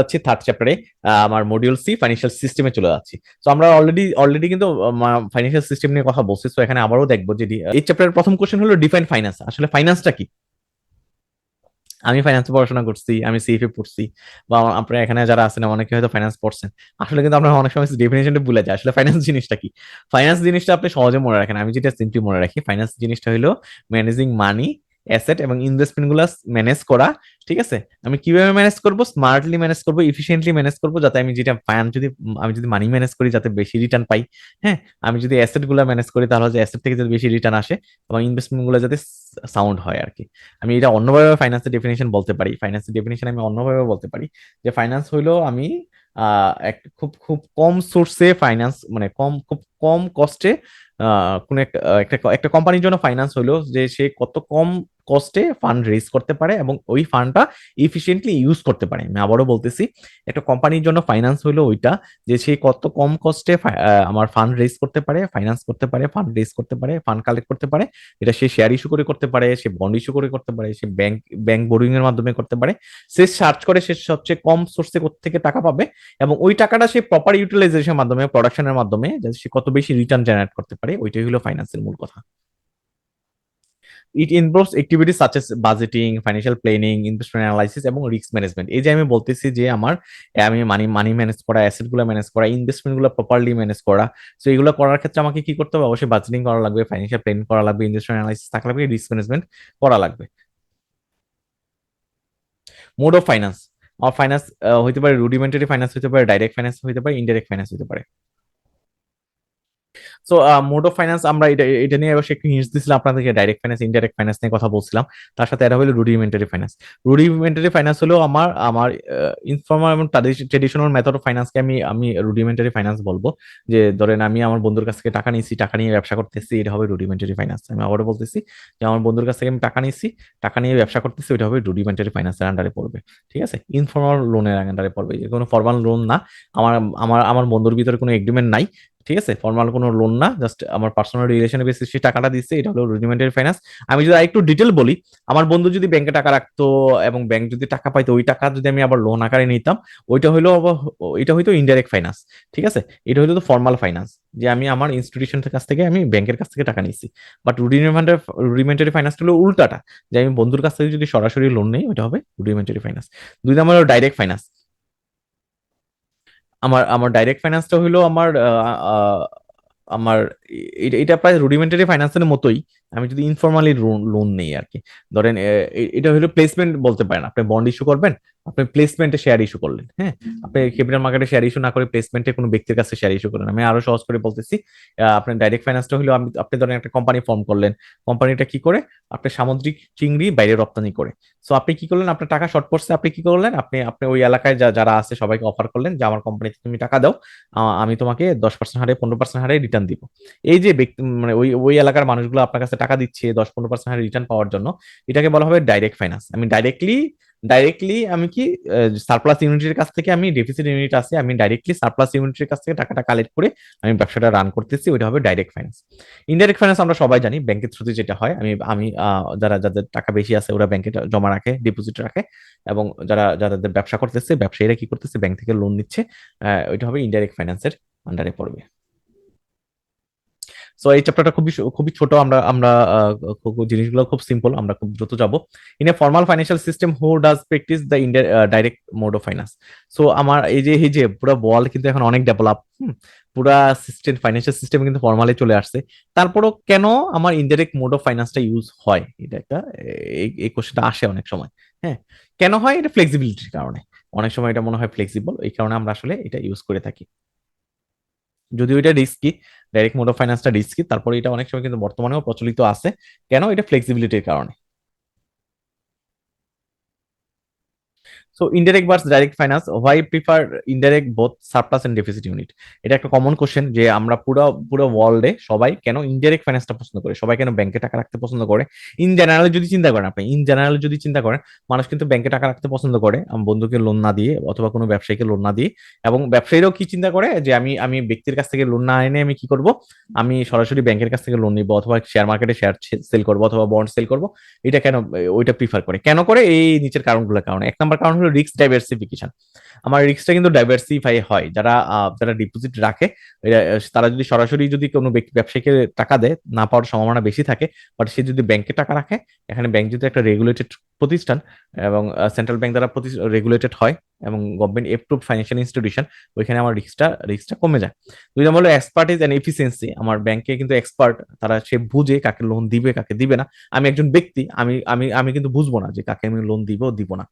যাচ্ছি থার্ড চ্যাপ্টারে, আমার মডিউল সি ফাইন্যান্সিয়াল সিস্টেমে চলে যাচ্ছি। তো আমরা অলরেডি কিন্তু ফাইন্যান্সিয়াল সিস্টেম নিয়ে কথা বলছি। তো এখানে আবারও দেখবো যে এই চ্যাপ্টারের প্রথম কোশ্চেন হলো ডিফাইন ফাইন্যান্স, আসলে ফাইন্যান্সটা কি। আমি ফাইন্যান্সে পড়াশোনা করছি, আমি সিএফএ পড়ছি, বা আপনারা এখানে যারা আছেন অনেকে হয়তো ফাইন্যান্স পড়ছেন। আসলে কিন্তু আমরা অনেক সময় ডেফিনেশনটা ভুলে যাই, আসলে ফাইন্যান্স জিনিসটা কি। ফাইন্যান্স জিনিসটা আপনি সহজে মনে রাখেন, আমি যেটা সিম্পলি মনে রাখি, ফাইন্যান্স জিনিসটা হলো ম্যানেজিং মানি, অ্যাসেট এবং ইনভেস্টমেন্ট গুলা ম্যানেজ করা। ঠিক আছে, আমি কিভাবে ম্যানেজ করব, স্মার্টলি ম্যানেজ করব, ইফিসিয়েন্টলি ম্যানেজ করব, যাতে আমি যেটা ফাইন যদি আমি যদি মানি ম্যানেজ করি যাতে বেশি রিটার্ন পাই। হ্যাঁ, আমি যদি অ্যাসেট গুলা ম্যানেজ করি তাহলে যে অ্যাসেট থেকে যাতে বেশি রিটার্ন আসে, এবং ইনভেস্টমেন্ট গুলো যাতে সাউন্ড হয় আর কি। আমি এটা অন্যভাবে ফাইন্যান্সের ডেফিনেশন বলতে পারি, ফাইন্যান্সের ডেফিনেশন আমি অন্যভাবে বলতে পারি যে ফাইন্যান্স হইলো আমি এক খুব খুব কম সোর্সে ফাইন্যান্স, মানে খুব কম কস্টে কোন একটা একটা একটা কোম্পানির জন্য ফাইন্যান্স হইলো যে সে কত কম কস্টে ফান্ড রেজ করতে পারে এবং ওই ফান্ডটা ইফিসিয়েন্টলি ইউজ করতে পারে। আমি আবারও বলতেছি, একটা কোম্পানির জন্য ফাইন্যান্স হইলো ওইটা যে সে কত কম কস্টে আমার ফান্ড রেজ করতে পারে, ফাইন্যান্স করতে পারে, ফান্ড রেজ করতে পারে, ফান্ড কালেক্ট করতে পারে। এটা সে শেয়ার ইস্যু করে করতে পারে, সে বন্ড ইস্যু করে করতে পারে, সে ব্যাংক বোরিং এর মাধ্যমে করতে পারে। সে সার্চ করে সে সবচেয়ে কম সোর্সে থেকে টাকা পাবে, এবং ওই টাকাটা সে প্রপার ইউটিলাইজেশনের মাধ্যমে, প্রোডাকশনের মাধ্যমে সে কত বেশি রিটার্ন জেনারেট করতে পারে, ওইটাই হলো ফাইন্যান্সের মূল কথা। ইট involves activities such as budgeting, financial planning, investment analysis এবং রিস্ক ম্যানেজমেন্ট। এই যে আমি বলতেছি যে আমি মানি মানি ম্যানেজ করা, অ্যাসেট গুলো ম্যানেজ করা, ইনভেস্টমেন্ট গুলো প্রপারলি ম্যানেজ করা। তো এগুলো করার ক্ষেত্রে আমাকে কি করতে হবে, অবশ্যই বাজেটিং করা লাগবে, ফাইন্যান্সিয়াল প্ল্যানিং করা লাগবে, ইনভেস্টমেন্ট অ্যানালাইসিস থাকা লাগবে, রিস্ক ম্যানেজমেন্ট করা লাগবে। মোড অফ ফাইন্যান্স, আমার ফাইন্যান্স হইতে পারে রুডিমেন্টারি ফাইন্যান্স, হইতে পারে ডাইরেক্ট ফাইন্যান্স, হইতে পারে ইনডাইরেক্ট ফাইন্যান্স হইতে পারে। সো মোড অফ ফাইন্যান্স আমরা এটা এটা নিয়ে অবশ্যই একটু হিন্টস দিছিলাম আপনাদেরকে, ডাইরেক্ট ফাইন্যান্স, ইনডাইরেক্ট ফাইন্যান্স নিয়ে কথা বলছিলাম। তার সাথে এটা হলো রুডিমেন্টারি ফাইন্যান্স। রুডিমেন্টারি ফাইন্যান্স হলো আমার আমার ইনফর্মাল এবং ট্রেডিশনাল মেথড অফ ফাইন্যান্সকে আমি আমি রুডিমেন্টারি ফাইন্যান্স বলবো। যে ধরেন আমি আমার বন্ধুর কাছ থেকে টাকা নিয়েছি, টাকা নিয়ে ব্যবসা করতেছি, এটা হবে রুডিমেন্টারি ফাইন্যান্স। আমি আবারও বলতেছি যে আমার বন্ধুর কাছ থেকে আমি টাকা নিয়েছি, টাকা নিয়ে ব্যবসা করতেছি, ওইটা হবে রুডিমেন্টারি ফাইন্যান্সের আন্ডারে পড়বে। ঠিক আছে, ইনফর্মাল লোনের আন্ডারে পড়বে, যে কোনো ফর্মাল লোন না। আমার আমার বন্ধুর ভিতরে কোনো এগ্রিমেন্ট নাই, ঠিক আছে, ফর্মাল কোনো লোন না, জাস্ট আমার পার্সোনাল রিলেশনের বেসিসে টাকাটা দিচ্ছে, এটা হলো রুডিমেন্টারি ফাইন্যান্স। আমি যদি আরেকটু ডিটেল বলি, আমার বন্ধু যদি ব্যাংকে টাকা রাখতো এবং ব্যাংক যদি টাকা পাইতো, ওই টাকা যদি আমি আবার লোন আকারে নিতাম, ওইটা হইলো এটা হইতো ইনডাইরেক্ট ফাইন্যান্স। ঠিক আছে, এটা হইলো তো ফর্মাল ফাইন্যান্স, যে আমি আমার ইনস্টিটিউশনের কাছ থেকে আমি ব্যাংকের কাছ থেকে টাকা নিচ্ছি। বাট রুডিমেন্টারি ফাইন্যান্স হলো উল্টাটা, যে আমি বন্ধুর কাছ থেকে যদি সরাসরি লোন নেই, ওইটা হবে রুডিমেন্টারি ফাইন্যান্স। দুই নম্বর হলো ডাইরেক্ট ফাইন্যান্স। আমার আমার ডাইরেক্ট ফাইন্যান্সটা হলো আমার এটা প্রায় রুডিমেন্টারি ফাইন্যান্সের মতোই। আমি যদি ইনফর্মালি লোন নেই আর কি, ধরেন এটা হলো প্লেসমেন্ট বলতে পারেন। আপনি বন্ড ইস্যু করবেন, আপনি প্লেসমেন্টে শেয়ার ইস্যু করলেন। হ্যাঁ, আপনি ক্যাপিটাল মার্কেটে শেয়ার ইস্যু না করে প্লেসমেন্টে কোনো ব্যক্তির কাছে শেয়ার ইস্যু করেন। আমি আরো সহজ করে বলতেছি, আপনার ডাইরেক্ট ফাইন্যান্সটা হলো আপনি ধরেন একটা কোম্পানি ফর্ম করলেন। কোম্পানিটা কি করে, আপনি সামুদ্রিক চিংড়ি বাইরে রপ্তানি করে। সো আপনি কি করলেন, আপনার টাকা শর্ট পড়ছে, আপনি কি করলেন, আপনি আপনি ওই এলাকায় যারা আছে সবাইকে অফার করলেন যে আমার কোম্পানিতে তুমি টাকা দাও, আমি তোমাকে 10% হারে, 15% হারে রিটার্ন দিব। এই যে ব্যক্তি, মানে ওই ওই এলাকার মানুষগুলো আপনার কাছে টাকা দিচ্ছে 10-15% হারে রিটার্ন পাওয়ার জন্য, এটাকে বলা হবে ডাইরেক্ট ফাইন্যান্স। আমি ডাইরেক্টলি আমি কি সারপ্লাস ইউনিটের কাছ থেকে, আমি ডেফিসিট ইউনিট আছে, আমি ডাইরেক্টলি সারপ্লাস ইউনিটের কাছ থেকে টাকাটা কালেক্ট করে আমি ব্যবসাটা রান করতেছি, ওইটা হবে ডাইরেক্ট ফাইন্যান্স। ইনডাইরেক্ট ফাইন্যান্স আমরা সবাই জানি, ব্যাংকের থ্রুতে যেটা হয়, আমি আমি যাদের টাকা বেশি আছে ওরা ব্যাংকে জমা রাখে, ডিপোজিট রাখে, এবং যাদের ব্যবসা করতেছে, ব্যবসায়ীরা কি করতেছে, ব্যাংক থেকে লোন নিচ্ছে, ওইটা হবে ইনডাইরেক্ট ফাইন্যান্সের আন্ডারে পড়বে। সো এই চ্যাপ্টারটা খুবই খুবই ছোট, আমরা আমরা জিনিসগুলো খুব সিম্পল, আমরা খুব দ্রুত যাব। In a formal financial system who does practice the direct mode of finance. So আমার এই যে পুরো ওয়ার্ল্ড কিন্তু এখন অনেক ডেভেলপ, পুরা সিস্টেম, ফাইন্যান্সিয়াল সিস্টেম কিন্তু ফর্মালি চলে আসছে। তারপরও কেন আমার ইনডাইরেক্ট মোড অফ ফাইন্যান্সটা ইউজ হয়, এটা একটা এই কোশ্চেনটা আসে অনেক সময়। হ্যাঁ, কেন হয়, এটা ফ্লেক্সিবিলিটির কারণে। অনেক সময় এটা মনে হয় ফ্লেক্সিবল, এই কারণে আমরা আসলে এটা ইউজ করে থাকি। যদিও এটা রিস্কি, ডাইরেক্ট মোড অফ ফাইন্যান্সটা রিস্কি, তারপরে এটা অনেক সময় কিন্তু বর্তমানেও প্রচলিত আছে। কেন, এটা ফ্লেক্সিবিলিটির কারণে। So indirect versus direct finance, why prefer indirect both surplus and deficit unit. এটা একটা কমন কোশ্চেন, যে আমরা পুরো পুরো ওয়ার্ল্ডে সবাই কেন ইনডাইরেক্ট ফাইন্যান্সটা পছন্দ করে, সবাই কেন ব্যাংকে টাকা রাখতে পছন্দ করে। ইন জেনারেল যদি চিন্তা করেন, আপনি ইন জেনারেল যদি চিন্তা করেন, মানুষ কিন্তু ব্যাংকে টাকা রাখতে পছন্দ করে বন্ধুকে লোন না দিয়ে অথবা কোনো ব্যবসায়ীকে লোন না দিয়ে। এবং ব্যবসায়ীরাও কি চিন্তা করে, যে আমি আমি ব্যক্তির কাছ থেকে লোন না এনে আমি কি করব, আমি সরাসরি ব্যাংকের কাছ থেকে লোন নিব, অথবা শেয়ার মার্কেটে শেয়ার সেল করবো, অথবা বন্ড সেল করবো। এটা কেন ওইটা প্রিফার করে, কেন করে, এই নিচের কারণগুলোর কারণে। এক নম্বর কারণ হলো রিস্ক ডাইভার্সিফিকেশন। আমার রিস্কটা কিন্তু ডাইভার্সিফাই হয়, যারা যারা ডিপোজিট রাখে তারা যদি সরাসরি যদি কোনো ব্যক্তি ব্যবসায়ীকে টাকা দেয় না পাওয়ার সম্ভাবনা বেশি থাকে, বাট সে যদি ব্যাংকে টাকা রাখে, এখানে ব্যাংক যদি একটা রেগুলেটেড প্রতিষ্ঠান এবং সেন্ট্রাল ব্যাংক দ্বারা রেগুলেটেড হয় এবং গভর্নমেন্ট এপ্রুভড ফাইন্যান্সিয়াল ইনস্টিটিউশন, ওইখানে আমার রিস্কটা কমে যায়। দুই নম্বর হলো এক্সপার্টিস এন্ড এফিসিয়েন্সি। আমার ব্যাংকে কিন্তু এক্সপার্ট, তারা সে বুঝে কাকে লোন দিবে কাকে দিবে না। আমি একজন ব্যক্তি, আমি আমি আমি কিন্তু বুঝবো না যে কাকে আমি লোন দিব না,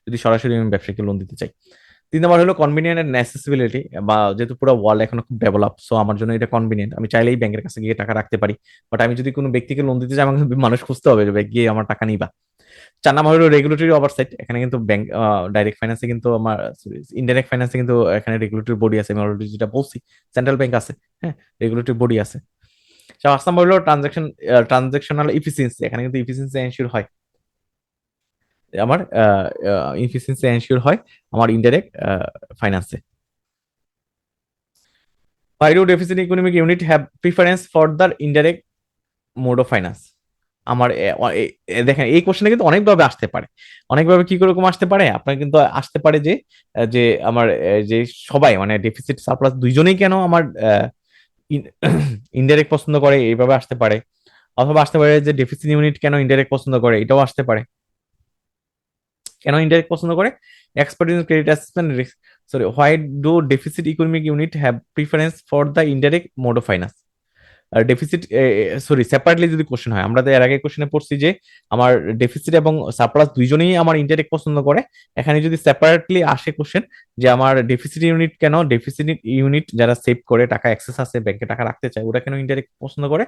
যদি সরাসরি আমি ব্যবসায়ীকে লোন দিতে চাই। তিন নম্বর হলো কনভিনিয়েন্ট এন্ড অ্যাক্সেসিবিলিটি, বা যেহেতু পুরো ওয়ার্ল্ড এখন খুব ডেভেলপ, সো আমার জন্য এটা কনভিনিয়েন্ট, আমি চাইলেই ব্যাংকের কাছে গিয়ে টাকা রাখতে পারি। বাট আমি যদি কোনো ব্যক্তিকে লোন দিতে চাই, আমাকে কিন্তু মানুষ খুঁজতে হবে যে গিয়ে আমার টাকা নিবা। চার নম্বর হলো রেগুলেটরি ওভারসাইট। এখানে কিন্তু ব্যাংক ডাইরেক্ট ফাইন্যান্সে কিন্তু আমার, ইনডাইরেক্ট ফাইন্যান্সে কিন্তু এখানে রেগুলেটরি বডি আছে, আমি অলরেডি যেটা বলছি, সেন্ট্রাল ব্যাংক আছে, হ্যাঁ, রেগুলেটরি বডি আছে। পাঁচ নম্বর হলো ট্রানজাকশনাল ইফিসিয়েন্সি। এখানে কিন্তু ইফিসিয়েন্সি এনশিওর হয় আমার, ইফিসিয়েন্সি এনশিওর হয় আমার ইনডাইরেক্ট ফাইন্যান্সে। Why do deficit economic unit have preference for the indirect mode of finance? আমার দেখেন এই কোশ্চেনটা কিন্তু অনেকভাবে আসতে পারে। অনেকভাবে কি করে আসতে পারে, আপনার কিন্তু আসতে পারে যে যে আমার যে সবাই মানে ডেফিসিট সারপ্লাস দুইজনেই কেন আমার ইনডাইরেক্ট পছন্দ করে, এইভাবে আসতে পারে। অথবা আসতে পারে যে ডেফিসিট ইউনিট কেন ইনডাইরেক্ট পছন্দ করে, এটাও আসতে পারে। কেন ইনডাইরেক্ট পছন্দ করে, expert in credit assessment risk, sorry, why do deficit economic unit have preference for the indirect mode of finance. Deficit, sorry, separately যদি কোশ্চেন হয়, আমরা তো এর আগে কোশ্চেনে পড়ছি যে আমার ডেফিসিট এবং সারপ্লাস দুইজনেই আমার ইনডাইরেক্ট পছন্দ করে। এখানে যদি সেপারেটলি আসে কোশ্চেন যে আমার ডেফিসিট ইউনিট কেন, ডেফিসিট ইউনিট যারা সেভ করে টাকা অ্যাক্সেস আছে ব্যাংকে টাকা রাখতে চায়, ওরা কেন ইনডাইরেক্ট পছন্দ করে,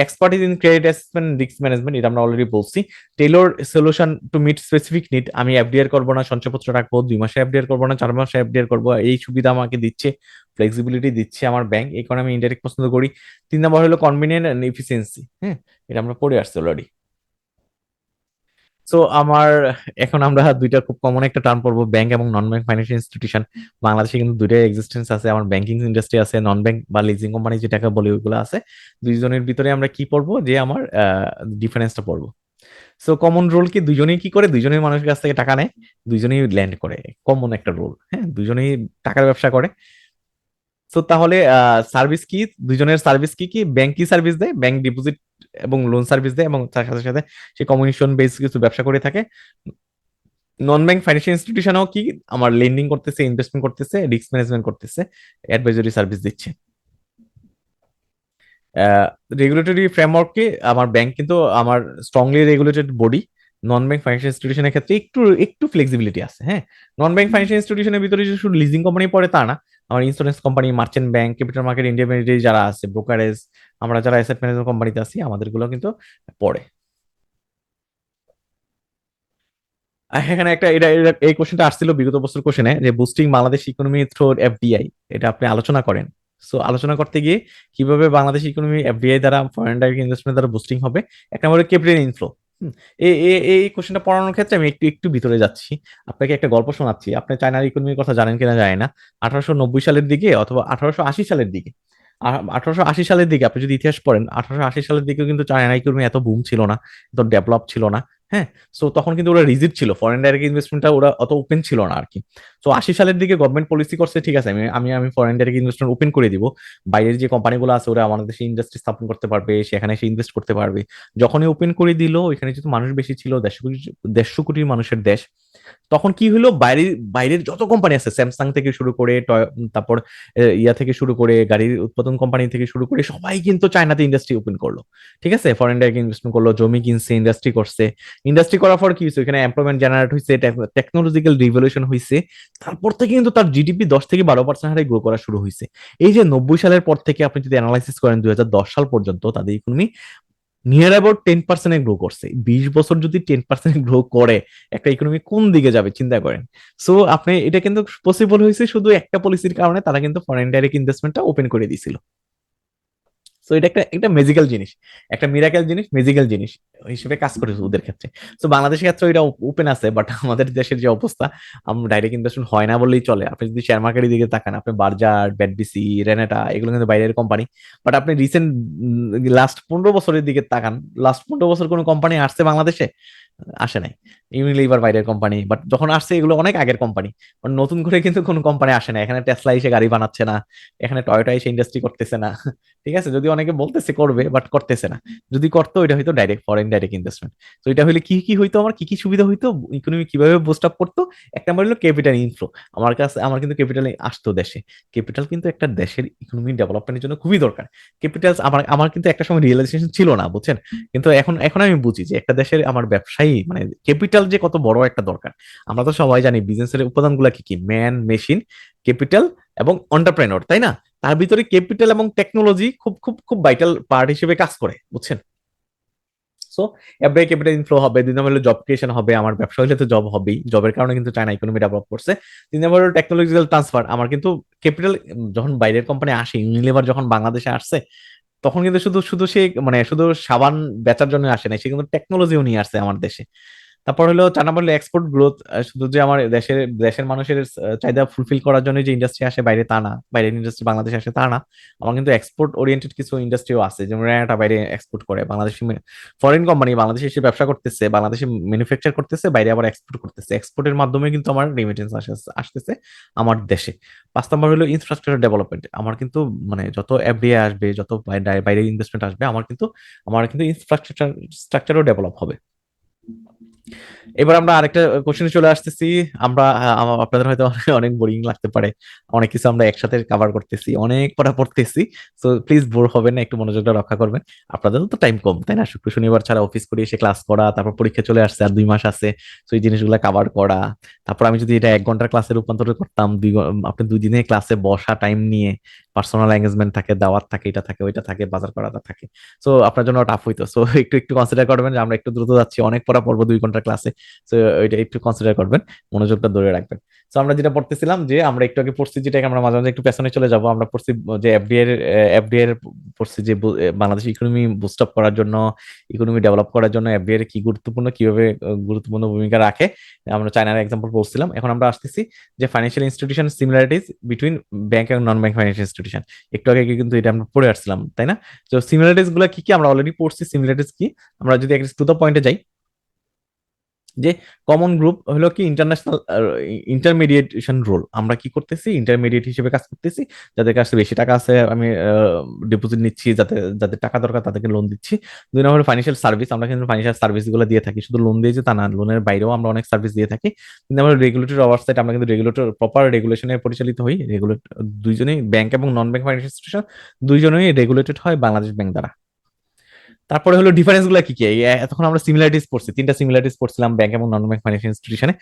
expertise in credit assessment risk management, এটা আমরা অলরেডি বলছি। Tailor solution to meet specific need, আমি এফডিআর করবো না সঞ্চয়পত্র রাখবো, 2 মাসে এফডিআর করবো না 4 মাসে এফডিআর করবো, এই সুবিধা আমাকে দিচ্ছে, ফ্লেক্সিবিলিটি দিচ্ছে আমার ব্যাংক, এই কারণে আমি ইনডাইরেক্ট পছন্দ করি। তিন নম্বর হলো কনভিনিয়েন্ট এন্ড এফিসিয়েন্সি, হ্যাঁ, এটা আমরা পড়ে আসছি অলরেডি। সো আমার এখন আমরা দুইটা খুব কমন একটা টার্ম পড়বো, ব্যাংক এবং নন ব্যাংক ফাইন্যান্সিয়াল ইনস্টিটিউশন। বাংলাদেশে কিন্তু দুইটাই এক্সিস্টেন্স আছে, আমার ব্যাংকিং ইন্ডাস্ট্রি আছে, নন ব্যাংক বা লিজিং কোম্পানি যেটাকে বলে ওইগুলো আছে। দুইজনের ভিতরে আমরা কি পড়বো, যে আমার ডিফারেন্সটা পড়বো। সো কমন রুল কি, দুইজনেই কি করে, দুইজনেই মানুষের কাছ থেকে টাকা নেয়, দুইজনেই ল্যান্ড করে, কমন একটা রুল, হ্যাঁ, দুইজনেই টাকার ব্যবসা করে। তো তাহলে সার্ভিস কি, দুজনের সার্ভিস কি কি, ব্যাংক কি সার্ভিস দেয়, ব্যাংক ডিপোজিট এবং লোন সার্ভিস দেয় এবং তার সাথে সাথে সে কমিশন বেস কিছু ব্যবসা করে থাকে। নন ব্যাংক ফাইন্যান্সিয়াল ইনস্টিটিউশনও কি, আমার লেন্ডিং করতেছে, ইনভেস্টমেন্ট করতেছে, রিস্ক ম্যানেজমেন্ট করতেছে, অ্যাডভাইজরি সার্ভিস দিচ্ছে। রেগুলেটরি ফ্রেমওয়ার্কে আমার ব্যাংক কিন্তু আমার strongly regulated body. Non bank financial ইনস্টিটিউশনের ক্ষেত্রে একটু একটু ফ্লেক্সিবিলিটি আছে, হ্যাঁ। নন ব্যাংক ফাইন্যান্সিয়াল ইনস্টিটিউশনের ভিতরে যে শুধু লিজিং কোম্পানি পড়ে তা না, আমার insurance company, merchant bank, capital market intermediate যারা আছে, ব্রোকারেজ, আমরা যারা অ্যাসেট ম্যানেজমেন্ট কোম্পানিতে আছি, আমাদেরগুলো কিন্তু পড়ে। এখানে একটা এই কোশ্চেনটা আসছিল বিগত বছর কোশ্চেনে, যে boosting Bangladesh economy through FDI, এটা আপনি আলোচনা করেন। সো আলোচনা করতে গিয়ে কিভাবে বাংলাদেশ ইকোনমি এফডিআই দ্বারা, ফরেন ডাইরেক্ট ইনভেস্টমেন্ট দ্বারা বুস্টিং হবে, এক নম্বরে ক্যাপিটাল ইনফ্লো। এই কোশ্চেনটা পড়ানোর ক্ষেত্রে আমি একটু একটু ভিতরে যাচ্ছি, আপনাকে একটা গল্প শোনাচ্ছি। আপনি চায়নার ইকোনমির কথা জানেন কিনা জানি না। 1890 সালের দিকে অথবা 1880 সালের দিকে, 1880 সালের দিকে আপনি যদি ইতিহাস পড়েন, 1880 সালের দিকেও কিন্তু চায়না ইকোনমি এত বুম ছিল না, এত ডেভেলপ ছিল না, হ্যাঁ। সো তখন কিন্তু ওরা রিজিড ছিল, ফরেন ডাইরেক্ট ইনভেস্টমেন্টটা ওরা অত ওপেন ছিল না আর কি। সো 80 সালের দিকে গভর্নমেন্ট পলিসি করছে, ঠিক আছে, আমি আমি আমি ফরেন ডাইরেক্ট ইনভেস্টমেন্ট ওপেন করে দিব, বাইরের যে কোম্পানিগুলো আছে ওরা আমাদের দেশে ইন্ডাস্ট্রি স্থাপন করতে পারবে, সেখানে এসে ইনভেস্ট করতে পারবে। যখনই ওপেন করে দিল, এখানে যেহেতু মানুষ বেশি ছিল, 150 কোটি মানুষের দেশ, তখন কি হলো, বাইরের বাইরের যত কোম্পানি আছে, স্যামসাং থেকে শুরু করে তারপর ইয়া থেকে শুরু করে গাড়ির উৎপাদন কোম্পানি থেকে শুরু করে সবাই কিন্তু চায়নাতে ইন্ডাস্ট্রি ওপেন করলো, ঠিক আছে, ফরেন ডাইরেক্ট ইনভেস্টমেন্ট করলো, জমি কিনছে, ইন্ডাস্ট্রি করছে। ইন্ডাস্ট্রি করার পর কি হয়েছে, এখানে এমপ্লয়মেন্ট জেনারেট হয়েছে, টেকনোলজিক্যাল রিভলিউশন হয়েছে। তারপর থেকে কিন্তু তার জিডিপি 10 থেকে 12% হারে গ্রো করা শুরু হয়েছে। এই যে 90 সালের পর থেকে আপনি যদি অ্যানালাইসিস করেন 2010 সাল পর্যন্ত, তাদের ইকোনমি নিয়ার অ্যাবাউট 10% গ্রো করছে। 20 বছর যদি 10% গ্রো করে, একটা ইকোনমি কোন দিকে যাবে চিন্তা করেন। সো আপনি, এটা কিন্তু পসিবল হয়েছে শুধু একটা পলিসির কারণে, তারা কিন্তু ফরেন ডাইরেক্ট ইনভেস্টমেন্টটা ওপেন করে দিয়েছিল। সো এটা একটা একটা ম্যাজিক্যাল জিনিস, একটা মিরাকেল জিনিস, ম্যাজিক্যাল জিনিস। হিসেবে কাজ করে ওদের ক্ষেত্রে। তো বাংলাদেশের ক্ষেত্রে ওইটা ওপেন আছে, বাট আমাদের দেশের যে অবস্থা, আমরা ডাইরেক্ট ইনভেস্টমেন্ট হয় না বললেই চলে। আপনি যদি শেয়ার মার্কেটের দিকে তাকান, আপনি বার্জার, ব্যাটবিসি, রেনেটা, এগুলো কিন্তু বাইরের কোম্পানি। বাট আপনি রিসেন্ট লাস্ট 15 বছরের দিকে তাকান, লাস্ট 15 বছর কোনো কোম্পানি আসছে বাংলাদেশে? আসে নাই। ইউনিলিভার বাইরের কোম্পানি, বাট যখন আসছে এগুলো অনেক আগের কোম্পানি। নতুন করে কিন্তু কোনো কোম্পানি আসে না। এখানে টেসলা এসে গাড়ি বানাচ্ছে না, এখানে টয়োটা এসে ইন্ডাস্ট্রি করতেছে না। ঠিক আছে, যদি অনেকে বলতেছে করবে, বাট করতেছে না। যদি করতো, এটা হয়তো ডাইরেক্ট ফরেন ডাইরেক্ট ইনভেস্টমেন্ট। তো এটা হলে কি কি হইতো, আমার কি কি সুবিধা হইতো, ইকোনমি কিভাবে বুস্ট আপ করতো? এক নম্বর হলো ক্যাপিটাল ইনফ্লো। আমার কিন্তু ক্যাপিটাল আসতো দেশে। ক্যাপিটাল কিন্তু একটা দেশের ইকোনমি ডেভেলপমেন্টের জন্য খুবই দরকার। ক্যাপিটাল আমার আমার কিন্তু একটা সময় রিয়েলাইজেশন ছিল না, বুঝছেন? কিন্তু এখন এখন আমি বুঝি যে একটা দেশের আমার ব্যবসায়ী মানে ক্যাপিটাল যে কত বড় একটা দরকার। আমরা তো সবাই জানি বিজনেসের উপাদানগুলো কি কি, ম্যান, মেশিন, ক্যাপিটাল এবং এন্টারপ্রেনর, তাই না? তার ভিতরে ক্যাপিটাল এবং টেকনোলজি খুব খুব খুব ভাইটাল পার্ট হিসেবে কাজ করে, বুঝছেন? সো এভরি ক্যাপিটাল ইনফ্লো হবে, 2 নম্বর হলো জব ক্রিয়েশন হবে, আমার ব্যবসা হলে তো জব হবেই, জবের কারণে কিন্তু চায়না ইকোনমি ডেভেলপ করছে। 3 নম্বর হলো টেকনোলজিক্যাল ট্রান্সফার, আমার কিন্তু ক্যাপিটাল যখন বাইরের কোম্পানি আসে, ইউনিলিভার যখন বাংলাদেশে আসছে, তখন কিন্তু শুধু শুধু সে মানে শুধু সাবান বেচার জন্য আসে নাই, সে কিন্তু টেকনোলজিও নিয়ে আসছে আমার দেশে। তারপর হলো 4 নম্বর হলো এক্সপোর্ট গ্রোথ। শুধু যে আমার দেশের দেশের মানুষের চাহিদা ফুলফিল করার জন্য যে ইন্ডাস্ট্রি আসে বাইরে তা না, বাইরের ইন্ডাস্ট্রি বাংলাদেশে আসে তা না। আমার কিন্তু এক্সপোর্ট ওরিয়েন্টেড কিছু ইন্ডাস্ট্রিও আছে, যেমন রেনাটা বাইরে এক্সপোর্ট করে, বাংলাদেশি ফরেন কোম্পানি বাংলাদেশে এসে ব্যবসা করতেছে, বাংলাদেশে ম্যানুফ্যাকচার করতেছে, বাইরে আবার এক্সপোর্ট করতেছে। এক্সপোর্টের মাধ্যমে কিন্তু আমার রেমিটেন্স আসতেছে আমার দেশে। 5 নম্বর হলো ইনফ্রাস্ট্রাকচার ডেভেলপমেন্ট, আমার কিন্তু মানে যত এফডিআই আসবে, যত বাইরে ইনভেস্টমেন্ট আসবে, আমার কিন্তু ইনফ্রাস্ট্রাকচার স্ট্রাকচারও ডেভেলপ হবে। এবার আমরা আরেকটা কোশ্চেনে চলে আসতেছি। আমরা আপনাদের হয়তো অনেক অনেক বোরিং লাগতে পারে, অনেক কিছু আমরা একসাথে কভার করতেছি, অনেক পড়া পড়তেছি। তো প্লিজ বোর হবেন না, একটু মনোযোগটা রক্ষা করবেন। আপনাদেরও তো টাইম কম, তাই না? শুক্র শনিবার ছাড়া অফিস করে এসে ক্লাস করা, তারপর পরীক্ষা চলে আসছে আর 2 মাস আছে। তো এই জিনিসগুলো কভার করা, তারপর আমি যদি এটা 1 ঘন্টার ক্লাসে রূপান্তর করতাম, আপনি 2 দিনের ক্লাসে বসা টাইম নিয়ে, পার্সোনাল এঙ্গেজমেন্ট থাকে, দাওয়াত থাকে, এটা থাকে, ওইটা থাকে, বাজার করাটা থাকে। সো আপনার জন্য টাফ হইতো। সো একটু একটু কনসিডার করবেন যে আমরা একটু দ্রুত যাচ্ছি, অনেক পড়া পড়বো 2 ঘন্টার ক্লাসে। তো এটা একটু কনসিডার করবেন, মনোযোগটা ধরে রাখবেন। তো আমরা যেটা পড়তেছিলাম, যে আমরা একটু আগে পড়ছি, যেটাকে আমরা মাঝে মাঝে একটু পেছনে চলে যাব, আমরা পড়ছি যে এফডিআই এর পড়ছি যে বাংলাদেশ ইকোনমি বুস্ট আপ করার জন্য, ইকোনমি ডেভেলপ করার জন্য এফডিআই এর কি গুরুত্বপূর্ণ, কিভাবে গুরুত্বপূর্ণ ভূমিকা রাখে। আমরা চায়নার এক্সাম্পল বলছিলাম। এখন আমরা আসতেছি যে financial institution similarities between bank এবং নন ব্যাংক ফাইন্যান্সিয়াল ইনস্টিটিউশন। একটু আগে কিন্তু এটা আমরা পড়ে আসছিলাম, তাই না? তো সিমিলারিটিস গুলা কি কি আমরা অলরেডি পড়ছি। সিমিলারিটিস কি, আমরা যদি টু দ্য পয়েন্টে যাই, যে কমন গ্রুপ হলো কি ইন্টারন্যাশনাল ইন্টারমিডিয়েশন রোল, আমরা কি করতেছি, ইন্টারমিডিয়েট হিসেবে কাজ করতেছি। যাদের কাছে বেশি টাকা আছে, আমি ডিপোজিট নিচ্ছি, যাদের টাকা দরকার তাদেরকে লোন দিচ্ছি। 2 নম্বর ফাইন্যান্সিয়াল সার্ভিস, আমরা কিন্তু ফাইন্যান্সিয়াল সার্ভিস গুলো দিয়ে থাকি, শুধু লোন দিয়ে যে তা না, লোনের বাইরেও আমরা অনেক সার্ভিস দিয়ে থাকি। 3 নম্বর রেগুলেটরি ওভারসাইট, আমরা কিন্তু রেগুলেটর প্রপার রেগুলেশনে পরিচালিত হই। দুইজনেই ব্যাংক এবং নন ব্যাংক ফাইন্যান্সিয়াল ইনস্টিটিউশন দুইজনেই রেগুলেটেড হয় বাংলাদেশ ব্যাংক দ্বারা। তারপরে হলো ডিফারেন্স গুলা কি কি, এতক্ষণ আমরা সিমিলারিটিস পড়ছি, 3টা সিমিলারিটিস পড়ছিলাম ব্যাংক এবং নন ব্যাংক ফাইন্যান্সিয়াল ইনস্টিটিউশনে।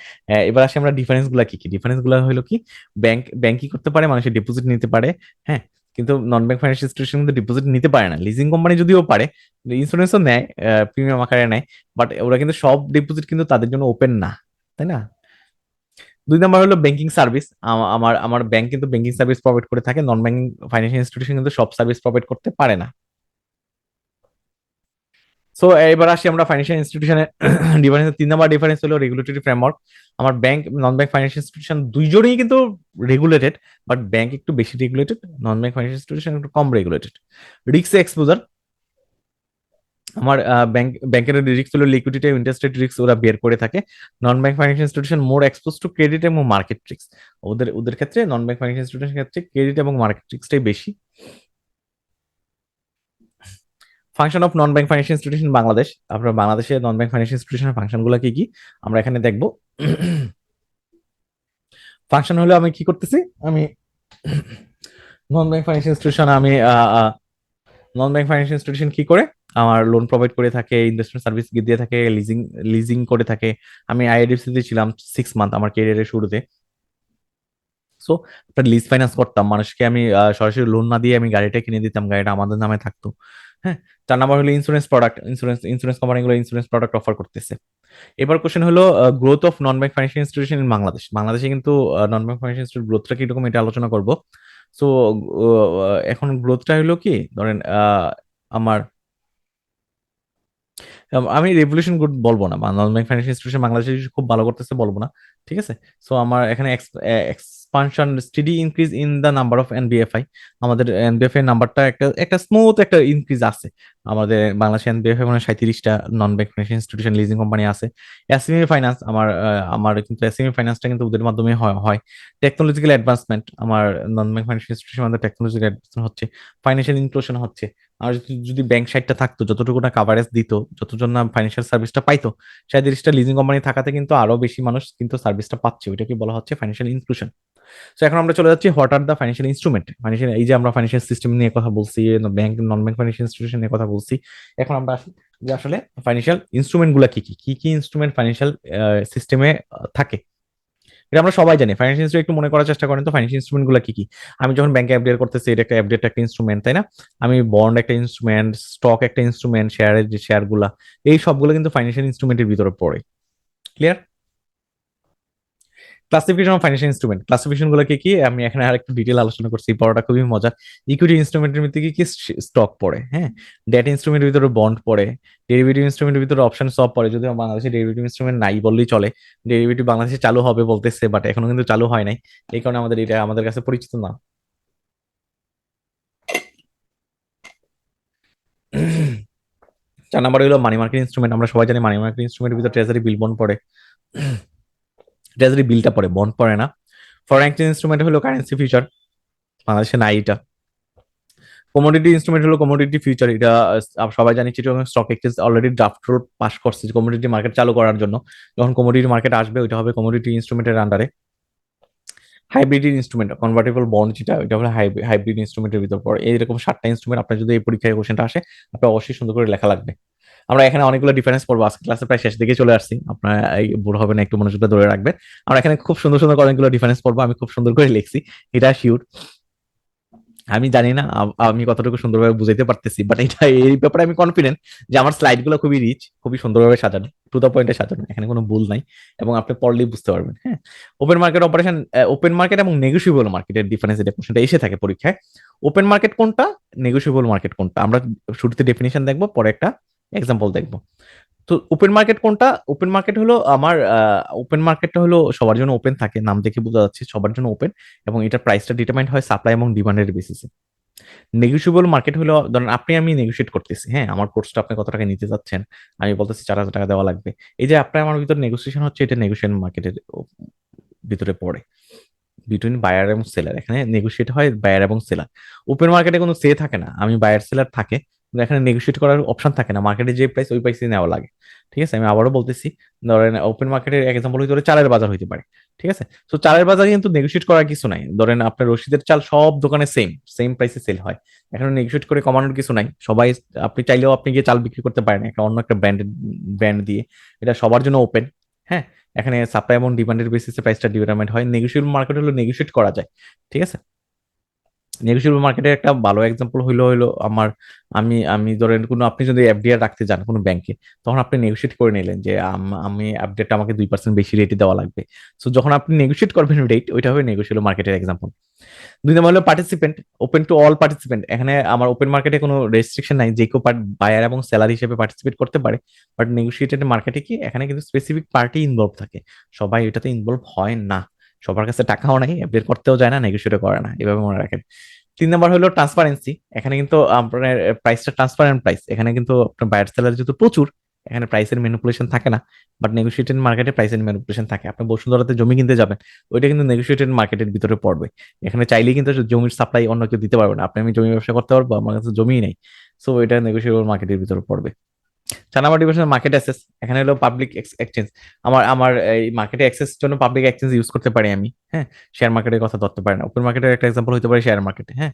এবার আসি আমরা ডিফারেন্স গুলা কি কি। ডিফারেন্স গুলা হলো কি, ব্যাংক ব্যাংক কি করতে পারে, মানুষের ডিপোজিট নিতে পারে, হ্যাঁ, কিন্তু নন ব্যাংক ফাইন্যান্সিয়াল ইনস্টিটিউশন কিন্তু ডিপোজিট নিতে পারে না। লিজিং কোম্পানি যদিও পারে, ইন্স্যুরেন্সও নেয়, প্রিমিয়াম আকারে নেয়, বাট ওরা কিন্তু সব ডিপোজিট কিন্তু তাদের জন্য ওপেন না, তাই না? 2 নম্বর হলো ব্যাংকিং সার্ভিস, আমার আমার ব্যাংক কিন্তু ব্যাংকিং সার্ভিস প্রোভাইড করে থাকে, নন ব্যাংকিং ফাইন্যান্সিয়াল ইনস্টিটিউশন কিন্তু সব সার্ভিস প্রোভাইড করতে পারে না। সো এবার আসি আমরা ফাইন্যান্সিয়াল ইনস্টিটিউশনের ডিফারেন্স। 3 নম্বর ডিফারেন্স হলো রেগুলেটরি ফ্রেমওয়ার্ক। আমার ব্যাংক নন ব্যাংক ফাইন্যান্সিয়াল ইনস্টিটিউশন দুইজনেই কিন্তু রেগুলেটেড, বাট ব্যাংক একটু বেশি রেগুলেটেড, নন ব্যাংক ফাইন্যান্সিয়াল ইনস্টিটিউশন একটু কম রেগুলেটেড। রিস্ক এক্সপোজার, আমার ব্যাংকের রিস্ক হলো লিকুইডিটি, ইন্টারেস্ট রেট রিস্ক ওরা বের করে থাকে। নন bank financial institution more expose to credit এবং মার্কেট রিস্ক। ওদের ওদের ক্ষেত্রে, নন ব্যাংক ফাইন্যান্সিয়াল ইনস্টিটিউশনের ক্ষেত্রে ক্রেডিট এবং মার্কেট রিস্কটাই বেশি। Function of non bank financial institution Bangladesh, আপনার বাংলাদেশে নন ব্যাংক ফাইন্যান্সিয়াল ইনস্টিটিউশনের ফাংশন গুলো কি কি আমরা এখানে দেখবো। ফাংশন হলো আমি কি করতেছি, আমি নন ব্যাংক ফাইন্যান্সিয়াল ইনস্টিটিউশন, আমি নন ব্যাংক ফাইন্যান্সিয়াল ইনস্টিটিউশন কি করে, আমার লোন প্রোভাইড করে থাকে, ইনভেস্টমেন্ট সার্ভিস দিয়ে থাকে, লিজিং লিজিং করে থাকে। আমি আইডিএফসি তে ছিলাম 6 মান্থ আমার ক্যারিয়ারের শুরুতে। সো আপনার লিজ ফাইন্যান্স করতাম, মানুষকে আমি সরাসরি লোন না দিয়ে আমি গাড়িটা কিনে দিতাম, গাড়িটা আমাদের নামে থাকতো। হ্যাঁ। 4 নম্বর হলো ইন্স্যুরেন্স প্রোডাক্ট, ইন্স্যুরেন্স কোম্পানিগুলো ইন্স্যুরেন্স প্রোডাক্ট অফার করতেছে। এবার কোশ্চেন হলো growth of non bank financial institution in Bangladesh. বাংলাদেশে কিন্তু নন ব্যাংক ফাইন্যান্সিয়াল ইনস্টিটিউট গ্রোথটা কিরকম এটা আলোচনা করব। সো এখন গ্রোথটা হলো কি, ধরেন আমার আমি রেভলিউশন গুড বলবো না, নন ব্যাংক ফাইন্যান্সিয়াল ইনস্টিটিউশন বাংলাদেশে খুব ভালো করতেছে বলবো না, ঠিক আছে। সো আমার এখানে expansion, steady increase in the number of NBFI, আমাদের এনবিএফআই নাম্বারটা একটা একটা স্মুথ একটা ইনক্রিজ আছে। আমাদের বাংলাদেশে এনবিএফআই মানে 37টা non bank financial institution leasing company আছে। এসএমই ফাইন্যান্স আমার কিন্তু এসএমই ফাইন্যান্সটা কিন্তু ওদের মাধ্যমে হয়। টেকনোলজিক্যাল অ্যাডভান্সমেন্ট, আমার নন ব্যাংক ফাইন্যান্সিয়াল ইনস্টিটিউশন মধ্যে টেকনোলজিক্যাল অ্যাডভান্সমেন্ট হচ্ছে, ফাইন্যান্সিয়াল ইনক্লুশন হচ্ছে। আর যদি ব্যাংক সাইডটা থাকতো, যতটুকু না কাভারেজ দিত, যতজন না ফাইন্যান্সিয়াল সার্ভিসটা পাইতো, 37টা লিজিং কোম্পানি থাকাতে কিন্তু আরো বেশি মানুষ কিন্তু সার্ভিসটা পাচ্ছে, ওইটাকে বলা হচ্ছে ফাইন্যান্সিয়াল ইনক্লুশন। তো এখন আমরা চলে যাচ্ছি what are the financial instrument, financial, এই যে আমরা ফাইন্যান্সিয়াল সিস্টেম নিয়ে কথা বলছি, ব্যাংক নন ব্যাংক ফাইন্যান্সিয়াল ইনস্টিটিউশন নিয়ে কথা বলছি, এখন আমরা আসি যে আসলে ফাইন্যান্সিয়াল ইনস্ট্রুমেন্ট গুলা কি ইনস্ট্রুমেন্ট ফাইন্যান্সিয়াল সিস্টেমে থাকে। এটা আমরা সবাই জানি। ফাইন্যান্সিয়াল ইনস্ট্রুমেন্ট একটু মনে করার চেষ্টা করেন তো, ফাইন্যান্সিয়াল ইনস্ট্রুমেন্ট গুলো কি? আমি যখন ব্যাংকে এফডিআর করতেছি, এটা একটা এফডিআর একটা ইনস্ট্রুমেন্ট, তাই না? আমি বন্ড একটা ইনস্ট্রুমেন্ট, স্টক একটা ইনস্ট্রুমেন্ট, শেয়ারের যে শেয়ার গুলা, এই সবগুলো কিন্তু ফাইন্যান্সিয়াল ইনস্ট্রুমেন্টের ভিতরে পড়ে। Clear? Classification of financial instrument, classification গুলো কি আমি এখানে আর একটু ডিটেল আলোচনা করছি, পড়াটা খুবই মজা। ইকুইটি ইনস্ট্রুমেন্টের ভিতরে কি স্টক পড়ে, হ্যাঁ। ডেট ইনস্ট্রুমেন্টের ভিতরে বন্ড পড়ে। ডেরিভেটিভ ইনস্ট্রুমেন্টের ভিতরে অপশন সব পড়ে, যদিও বাংলাদেশে ডেরিভেটিভ ইনস্ট্রুমেন্ট নাই বললেই চলে। ডেরিভেটিভ বাংলাদেশে চালু হবে বলতেছে, বাট এখনো কিন্তু চালু হয় নাই, এই কারণে এটা আমাদের কাছে পরিচিত না। 4 নাম্বার হলো মানি মার্কেট ইনস্ট্রুমেন্ট, আমরা সবাই জানি মানি মার্কেট ইনস্ট্রুমেন্টের ভিতরে ট্রেজারি বিল বন্ড পড়ে। ট্রেজারি বিলটা পড়ে, বন্ড পড়ে না। ফরেন এক্সচেঞ্জ ইনস্ট্রুমেন্ট হলো কারেন্সি ফিউচার, বাংলাদেশে নাই এটা। কমোডিটি ইনস্ট্রুমেন্ট হলো কমোডিটি ফিউচার, এটা সবাই জানি Chittagong stock exchange already draft rule pass করছে কমোডিটি মার্কেট চালু করার জন্য। যখন কমোডিটি মার্কেট আসবে, ওইটা হবে কমোডিটি ইনস্ট্রুমেন্টের আন্ডারে। হাইব্রিড ইনস্ট্রুমেন্ট, কনভার্টেবল বন্ড যেটা, ওইটা হলো হাইব্রিড ইনস্ট্রুমেন্টের ভিতর পড়ে। এইরকম 7টা ইনস্ট্রুমেন্ট, আপনার যদি এই পরীক্ষায় কোশ্চেনটা আসে, আপনার অবশ্যই সুন্দর করে লেখা লাগবে। আমরা এখানে অনেকগুলো ডিফারেন্স পড়বো, আজকে ক্লাসে প্রায় শেষ দিকে চলে আসছি, আপনার এই বুড়ো হবে না, একটু মনোযোগটা ধরে রাখবেন। আমরা এখানে খুব সুন্দর সুন্দর অনেকগুলো ডিফারেন্স পড়বো, আমি খুব সুন্দর করে লিখছি, এটা শিওর। আমি জানি না আমি কতটুকু সুন্দরভাবে বুঝাইতে পারতেছি, বাট এটা এই ব্যাপারে আমি কনফিডেন্ট যে আমার স্লাইড গুলো খুবই রিচ, খুবই সুন্দরভাবে সাজানো, টু দা পয়েন্টে সাজানো, এখানে কোনো ভুল নাই, এবং আপনি পড়লেই বুঝতে পারবেন। হ্যাঁ, open market operation, open market এবং নেগোশিয়েবল মার্কেটের ডিফারেন্স, এটা কোশ্চেনটা এসে থাকে পরীক্ষায়। ওপেন মার্কেট কোনটা, নেগোশিয়েবল মার্কেট কোনটা, আমরা শুরুতে ডেফিনিশন দেখবো, পরে একটা এক্সাম্পল দেখবো। তো ওপেন মার্কেট কোনটা? ওপেন মার্কেট হলো আমার, ওপেন মার্কেটটা হলো সবার জন্য ওপেন থাকে, নাম দেখে বোঝা যাচ্ছে সবার জন্য ওপেন, এবং এটা প্রাইসটা ডিটারমাইন্ড হয় সাপ্লাই এবং ডিমান্ডের বেসিসে। নেগোশিয়েবল মার্কেট হলো, ধরেন আমি নেগোশিয়েট করতেছি, হ্যাঁ, আমার কোর্সটা আপনি কত টাকা নিতে চাচ্ছেন, আমি বলতেছি 4,000 টাকা দেওয়া লাগবে, এই যে আপনার আমার ভিতরে নেগোসিয়েশন হচ্ছে, এটা নেগোশিয়েশন মার্কেটের ভিতরে পড়ে, বিটুইন বায়ার এবং সেলার, এখানে নেগোশিয়েট হয় বায়ার এবং সেলার। ওপেন মার্কেটে কোনো সে থাকে না, আমি বায়ার সেলার থাকে, কিন্তু এখানে নেগোশিয়েট করার অপশন থাকে না, মার্কেটে যে প্রাইস ওই প্রাইসে নেওয়া লাগে। ঠিক আছে, আমি আবারও বলতেছি, ধরেন ওপেন মার্কেটের এক্সাম্পল হইতে পারে চালের বাজার হইতে পারে। ঠিক আছে, তো চালের বাজারে কিন্তু নেগোশিয়েট করার কিছু নাই, ধরেন আপনার রশিদের চাল সব দোকানে সেম সেম প্রাইসে সেল হয়, এখানে নেগোশিয়েট করে কমানোর কিছু নাই, সবাই, আপনি চাইলেও আপনি গিয়ে চাল বিক্রি করতে পারেন একটা অন্য একটা ব্র্যান্ড দিয়ে, এটা সবার জন্য ওপেন। হ্যাঁ, এখানে সাপ্লাই এবং ডিমান্ডের বেসিসে প্রাইসটা ডিটারমাইন্ড হয়। নেগোশিয়েবল মার্কেট হলো নেগোশিয়েট করা যায়। ঠিক আছে, নেগোশিয়েবল মার্কেটের একটা ভালো এক্সাম্পল হইলো হইলো আমার, আমি ধরেন কোনো, আপনি যদি এফডিআর রাখতে যান কোনো ব্যাংকে, তখন আপনি নেগোশিয়েট করে নিলেন যে আমি আপডেটটা আমাকে 2% বেশি রেটে দেওয়া লাগবে। সো যখন আপনি নেগোশিয়েট করবেন রেট, ওইটা হবে নেগোশিয়েবল মার্কেটের এক্সাম্পল। 2 নম্বর হলো participant, open to all participant, এখানে আমার ওপেন মার্কেটে কোনো রেস্ট্রিকশন নাই, যে কেউ বায়ার এবং সেলার হিসেবে পার্টিসিপেট করতে পারে। বাট নেগোশিয়েটেড মার্কেটে কি, এখানে কিন্তু স্পেসিফিক পার্টি ইনভলভ থাকে, সবাই এটাতে ইনভলভ হয় না, সবার কাছে টাকাও নাই, বের করতেও যায় না, নেগোশিয়েটও করে না, এভাবে মনে রাখেন। 3 নম্বর হলো ট্রান্সপারেন্সি, এখানে কিন্তু আপনার প্রাইসটা ট্রান্সপারেন্ট প্রাইস, এখানে কিন্তু আপনার বায়ার সেলার যেহেতু প্রচুর, এখানে প্রাইসের ম্যানিপুলেশন থাকে না। বাট নেগোশিয়েটেড মার্কেটে প্রাইসের ম্যানিপুলেশন থাকে, আপনি বসুন্ধরাতে জমি কিনতে যাবেন, ওইটা কিন্তু নেগোশিয়েটেড মার্কেটের ভিতরে পড়বে। এখানে চাইলেই কিন্তু জমির সাপ্লাই অন্য কেউ দিতে পারবে না, আপনি আমি জমি ব্যবসা করতে পারবো, আমার কাছে জমিই নেই, সো এটা নেগোশিয়েবল মার্কেটের ভিতরে পড়বে। 4 নম্বর ডিভিশন মার্কেট অ্যাক্সেস, এখানে হলো পাবলিক এক্সচেঞ্জ, আমার এই মার্কেটে অ্যাক্সেস জন্য পাবলিক এক্সচেঞ্জ ইউজ করতে পারি আমি। হ্যাঁ, শেয়ার মার্কেটের কথা ধরতে পারি না, ওপেন মার্কেটের একটা এক্সাম্পল হতে পারে শেয়ার মার্কেটে। হ্যাঁ,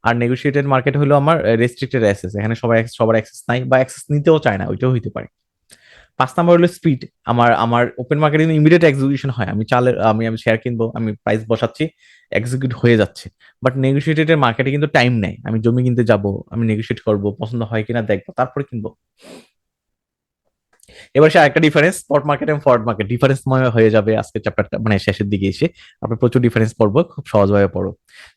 আর নেগোশিয়েটেড মার্কেট হলো আমার রেস্ট্রিক্টেড অ্যাক্সেস, এখানে সবার অ্যাক্সেস নাই বা অ্যাক্সেস নিতেও চায় না, ওইটাও হইতে পারে। 5 নম্বর হলো স্পিড, আমার ওপেন মার্কেটে ইমিডিয়েট এক্সিকিউশন হয়, আমি চালের আমি শেয়ার কিনবো, আমি প্রাইস বসাচ্ছি, এক্সিকিউট হয়ে যাচ্ছে। বাট নেগোশিয়েটেড মার্কেটে কিন্তু টাইম নেই, আমি জমি কিনতে যাব, আমি নেগোশিয়েট করবো, পছন্দ হয় কিনা দেখবো, তারপরে কিনবো। এবার সে আরেকটা ডিফারেন্স, স্পট মার্কেট এবং ফরওয়ার্ড মার্কেট, ডিফারেন্স হয়ে যাবে আজকে চ্যাপ্টারটা মানে শেষের দিকে এসে, আপনি প্রচুর ডিফারেন্স পড়বো, খুব সহজভাবে পড়ো।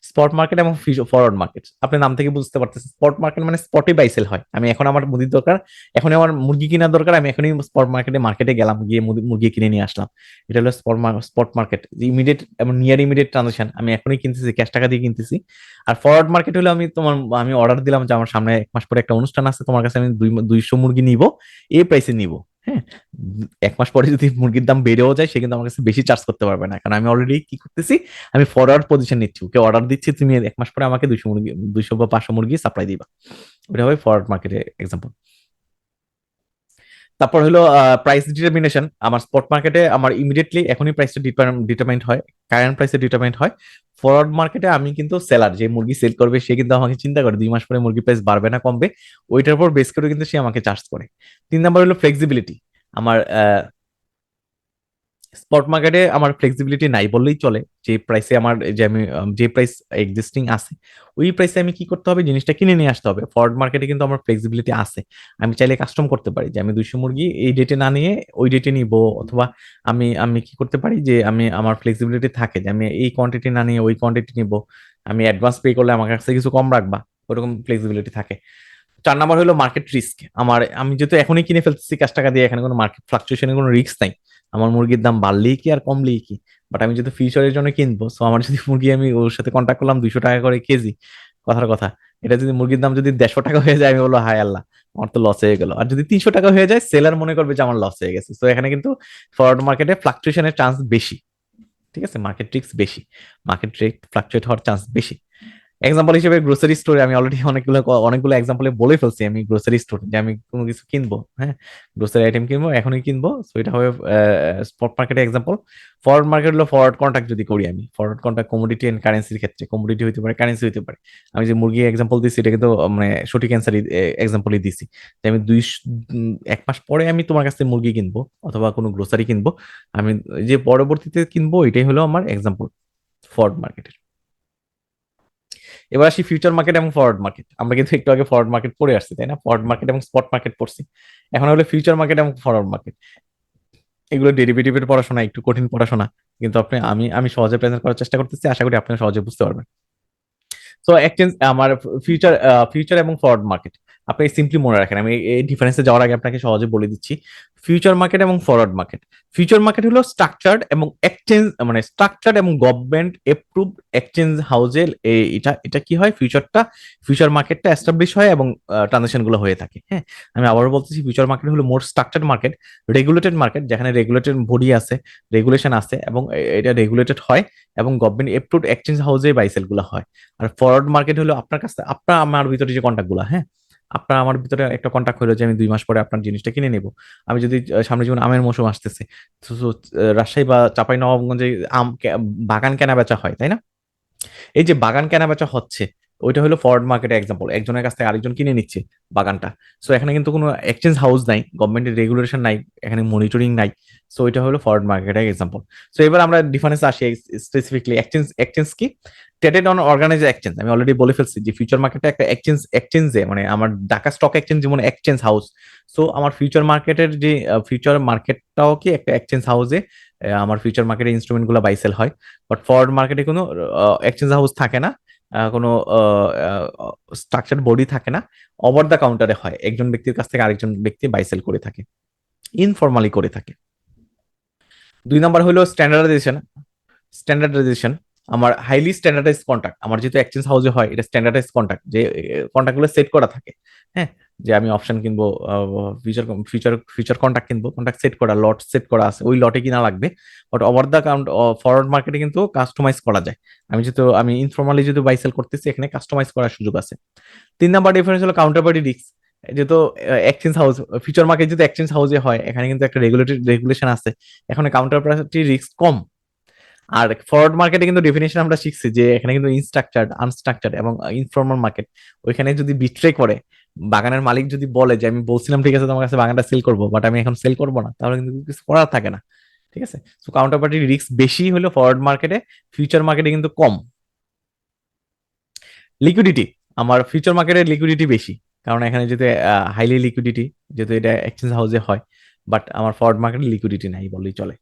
স্পট মার্কেট এবং ফরওয়ার্ড মার্কেট, আপনি নাম থেকে বুঝতে পারতেছেন স্পট মার্কেট মানে স্পটে বাই সেল হয়। আমি এখন আমার মুদির দরকার, এখন আমার মুরগি কেনার দরকার, আমি এখনই স্পট মার্কেটে গেলাম, গিয়ে মুরগি কিনে নিয়ে আসলাম। এটা হলো স্পট মার্কেট, ইমিডিয়েট এবং নিয়ার ইমিডিয়েট ট্রানজাকশন, আমি এখনই কিনতেছি, ক্যাশ টাকা দিয়ে কিনতেছি। আর ফরওয়ার্ড মার্কেট হলো আমি অর্ডার দিলাম যে আমার সামনে 1 মাস পরে একটা অনুষ্ঠান আছে, তোমার কাছে আমি 200 মুরগি নিব, এই প্রাইসে নিব। হ্যাঁ, 1 মাস পরে যদি মুরগির দাম বেড়েও যায়, সে কিন্তু আমার কাছে বেশি চার্জ করতে পারবে না, কারণ আমি অলরেডি কি করতেছি, আমি ফরওয়ার্ড পজিশন নিচ্ছি, ওকে অর্ডার দিচ্ছি তুমি 1 মাস পরে আমাকে 200 বা 500 মুরগি সাপ্লাই দিবা। ওটা হবে ফরওয়ার্ড মার্কেটের এক্সাম্পল। তারপর হলো প্রাইস ডিটারমিনেশন। আমার স্পট মার্কেটে আমার ইমিডিয়েটলি এখনই প্রাইসটা ডিটারমাইন্ড হয়, কারেন্ট প্রাইসে ডিটারমাইন্ড হয়। ফরওয়ার্ড মার্কেটে আমি কিন্তু সেলার, যে মুরগি সেল করবে সে কিন্তু আমাকে চিন্তা করে 2 মাস পরে মুরগি প্রাইস বাড়বে না কমবে, ওইটার উপর বেস করে কিন্তু সে আমাকে চার্জ করে। 3 নাম্বার হলো ফ্লেক্সিবিলিটি। আমার স্পট মার্কেটে আমার ফ্লেক্সিবিলিটি নাই বললেই চলে, যে প্রাইসে আমার যে আমি যে প্রাইস এক্সিস্টিং আছে ওই প্রাইসে আমি কি করতে হবে, জিনিসটা কিনে নিয়ে আসতে হবে। ফরওয়ার্ড মার্কেটে কিন্তু আমার ফ্লেক্সিবিলিটি আছে, আমি চাইলে কাস্টম করতে পারি যে আমি 200 মুরগি এই ডেটে না নিয়ে ওই ডেটে নিব, অথবা আমি আমি কি করতে পারি যে আমি আমার ফ্লেক্সিবিলিটি থাকে যে আমি এই কোয়ান্টিটি না নিয়ে ওই কোয়ান্টিটি নিব, আমি অ্যাডভান্স পে করলে আমার কাছে কিছু কম রাখবা, ওরকম ফ্লেক্সিবিলিটি থাকে। 4 নাম্বার হলো মার্কেট রিস্ক। আমি যেহেতু এখনই কিনে ফেলতেছি ক্যাশ টাকা দিয়ে, এখানে কোনো মার্কেট ফ্লাকচুয়েশনের কোনো রিস্ক নাই, আমার মুরগির দাম বাড়লেই কি আর কমলেই কি। বাট আমি যেহেতু ফিউচারের জন্য কিনবো, সো আমার যদি মুরগি, আমি ওর সাথে কন্ট্যাক্ট করলাম 200 টাকা করে কেজি, কথার কথা, এটা যদি মুরগির দাম যদি 150 টাকা হয়ে যায়, আমি বলবো হায় আল্লাহ, আমার তো লস হয়ে গেল। আর যদি 300 টাকা হয়ে যায়, সেলার মনে করবে যে আমার লস হয়ে গেছে। তো এখানে কিন্তু ফরওয়ার্ড মার্কেটে ফ্লাকচুয়েশনের চান্স বেশি, ঠিক আছে, মার্কেট রিস্ক বেশি, মার্কেট রেট ফ্লাকচুয়েট হওয়ার চান্স বেশি। এক্সাম্পল হিসেবে গ্রোসারি স্টোরে আমি অলরেডি অনেকগুলো এক্সাম্পলে বলে ফেলছি, আমি গ্রোসারি স্টোর যে আমি কোনো কিছু কিনবো, হ্যাঁ, গ্রোসারি আইটেম কিনবো, এখনই কিনবো, সো এটা হবে স্পট মার্কেটের এক্সাম্পল। ফরওয়ার্ড মার্কেট হলো ফরওয়ার্ড কন্ট্রাক্ট যদি করি আমি, ফরওয়ার্ড কন্ট্রাক্ট কমোডিটি এন্ড কারেন্সির ক্ষেত্রে, কমোডিটি হইতে পারে, কারেন্সি হইতে পারে। আমি যে মুরগি এক্সাম্পল দিচ্ছি এটা কিন্তু মানে সঠিক অ্যান্সারই এক্সাম্পলই দিছি, যে আমি 1 মাস পরে আমি তোমার কাছ থেকে মুরগি কিনবো অথবা কোনো গ্রোসারি কিনবো, আমি যে পরবর্তীতে কিনবো, এটাই হলো আমার এক্সাম্পল ফরওয়ার্ড মার্কেটের। এবার আসি ফিউচার মার্কেট এবং ফরওয়ার্ড মার্কেট। আমরা কিন্তু একটু আগে ফরওয়ার্ড মার্কেট পড়ে আসছি, তাই না? ফরওয়ার্ড মার্কেট এবং স্পট মার্কেট পড়ছি, এখন হলো ফিউচার মার্কেট এবং ফরওয়ার্ড মার্কেট। এগুলো ডেরিভেটিভের পড়াশোনা, একটু কঠিন পড়াশোনা, কিন্তু আমি সহজে প্রেজেন্ট করার চেষ্টা করতেছি, আশা করি আপনি সহজে বুঝতে পারবেন। সো এক্সচেঞ্জ আমার ফিউচার ফিউচার এবং ফরওয়ার্ড মার্কেট, আপনি সিম্পলি মনে রাখেন, আমি এই ডিফারেন্সে যাওয়ার আগে আপনাকে সহজে বলে দিচ্ছি। ফিউচার মার্কেট এবং ফরওয়ার্ড মার্কেট, ফিউচার মার্কেট হলো স্ট্রাকচার্ড এবং এক্সচেঞ্জ, মানে স্ট্রাকচার্ড এবং গভর্নমেন্ট এপ্রুভ এক্সচেঞ্জ হাউজে, এটা এটা কি হয়, ফিউচার মার্কেটটা এস্টাবলিশ হয় এবং ট্রানজাকশন গুলো হয়ে থাকে। হ্যাঁ, আমি আবারও বলতেছি, ফিউচার মার্কেট হলো মোর স্ট্রাকচার্ড মার্কেট, রেগুলেটেড মার্কেট, যেখানে রেগুলেটেড বডি আছে, রেগুলেশন আছে, এবং এটা রেগুলেটেড হয় এবং গভর্নমেন্ট এপ্রুভড এক্সচেঞ্জ হাউসে বাইসেল গুলো হয়। আর ফরওয়ার্ড মার্কেট হলো আপনার কাছে, আপনার আমার ভিতরে যে কন্ট্যাক্ট গুলো, হ্যাঁ, আপনার আমার ভিতরে একটা কন্ট্যাক্ট হলো যে আমি 2 মাস পরে আপনার জিনিসটা কিনে নেব। আমি যদি সামনে যেমন আমের মৌসুম আসতেছে, রাজশাহী বা চাঁপাই নবাবগঞ্জে বাগান কেনা বেচা হয়, তাই না? এই যে বাগান কেনা বেচা হচ্ছে, ওইটা হলো ফরওয়ার্ড মার্কেটের এক্সাম্পল, একজনের কাছ থেকে আরেকজন কিনে নিচ্ছে বাগানটা। সো এখানে কিন্তু কোনো এক্সচেঞ্জ হাউস নাই, গভর্নমেন্টের রেগুলেশন নাই, এখানে মনিটরিং নাই। সো এটা হলো ফরওয়ার্ড মার্কেটের এক্সাম্পল। সো এবার আমরা ডিফারেন্স আসি স্পেসিফিকলি, এক্সচেঞ্জ কি, ট্রেডেড অন অর্গানাইজ এক্সচেঞ্জ। আমি অলরেডি বলে ফেলছি যে ফিউচার মার্কেটে একটা এক্সচেঞ্জে, মানে আমার ঢাকা স্টক এক্সচেঞ্জ যেমন এক্সচেঞ্জ হাউস, সো আমার ফিউচার মার্কেটের যে ফিউচার মার্কেটটাও কি একটা এক্সচেঞ্জ হাউসে আমার ফিউচার মার্কেটের ইনস্ট্রুমেন্ট গুলো বাই সেল হয়। বাট ফরওয়ার্ড মার্কেটে কোনো এক্সচেঞ্জ হাউস থাকে না, কোনো স্ট্রাকচার বডি থাকে না, ওভার দ্য কাউন্টারে হয়, একজন ব্যক্তির কাছ থেকে আরেকজন ব্যক্তি বাই সেল করে থাকে, ইনফরমালি করে থাকে। 2 নাম্বার হলো স্ট্যান্ডার্ডাইজেশন। আমার হাইলি স্ট্যান্ডার্ডাইজ কন্ট্যাক্ট, আমার যেহেতু এক্সচেঞ্জ হাউসে হয়, এটা স্ট্যান্ডার্ডাইজ কন্ট্যাক্ট, যে কন্ট্যাক্ট গুলো সেট করা থাকে। হ্যাঁ, যে আমি অপশন কিনবো, ফিউচার ফিউচার ফিউচার কন্ট্যাক্ট কিনবো, কন্ট্যাক্ট সেট করা, লট সেট করা আছে, ওই লটে কিনা লাগবে। But over the count forward মার্কেটে কিন্তু কাস্টমাইজ করা যায়। আমি ইনফরমালি যদি বাই সেল করতেছি, এখানে কাস্টমাইজ করার সুযোগ আছে। 3 নাম্বার ডিফারেন্স হলো কাউন্টার পার্টি রিস্ক। যেহেতু এক্সচেঞ্জ হাউস, ফিউচার মার্কেট যদি এক্সচেঞ্জ হাউসে হয়, এখানে কিন্তু একটা রেগুলেশন আছে, এখানে কাউন্টার পার্টি রিস্ক কম। আর ফরওয়ার্ড মার্কেটে কিন্তু ডেফিনেশন আমরা শিখছি যে এখানে কিন্তু ইনস্ট্রাকচার্ড, আনস্ট্রাকচার্ড এবং ইনফর্মাল মার্কেট। ওইখানে যদি বিট্রে করে, বাগানের মালিক যদি বলে যে আমি বলছিলাম ঠিক আছে তোমার কাছে বাগানটা সেল করবো, বাট আমি এখন সেল করবো না, তাহলে কিন্তু কিছু করার থাকে না। ঠিক আছে, তো কাউন্টার পার্টি রিস্ক বেশি হলো ফরওয়ার্ড মার্কেটে, ফিউচার মার্কেটে কিন্তু কম। লিকুইডিটি, আমার ফিউচার মার্কেটে লিকুইডিটি বেশি, কারণ এখানে যেহেতু হাইলি লিকুইডিটি, যেহেতু এটা এক্সচেঞ্জ হাউসে হয়, বাট আমার ফরওয়ার্ড মার্কেটে লিকুইডিটি নাই বললেই চলে।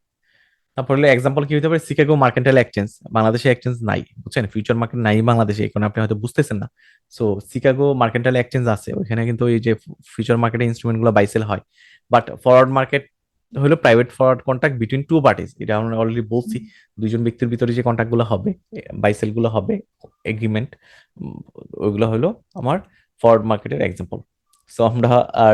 তারপর হলো এক্সাম্পল কি হতে পারে, শিকাগো মার্কেন্টাইল এক্সচেঞ্জ, বাংলাদেশে এক্সচেঞ্জ নাই, বুঝছেন, ফিউচার মার্কেট নাই বাংলাদেশে, এখন আপনি হয়তো বুঝতেছেন না। সো শিকাগো মার্কেন্টাইল এক্সচেঞ্জ আছে, ওইখানে কিন্তু এই যে ফিউচার মার্কেটের ইনস্ট্রুমেন্ট গুলো বাই সেল হয়। বাট ফরওয়ার্ড মার্কেট হলো private forward contract between two parties, এটা আমরা অলরেডি বলছি, দুইজন ব্যক্তির ভিতরে যে কন্ট্রাক্ট গুলো হবে, বাই সেল গুলো হবে, এগ্রিমেন্ট, ওইগুলো হলো আমার ফরওয়ার্ড মার্কেটের এক্সাম্পল। সো আমরা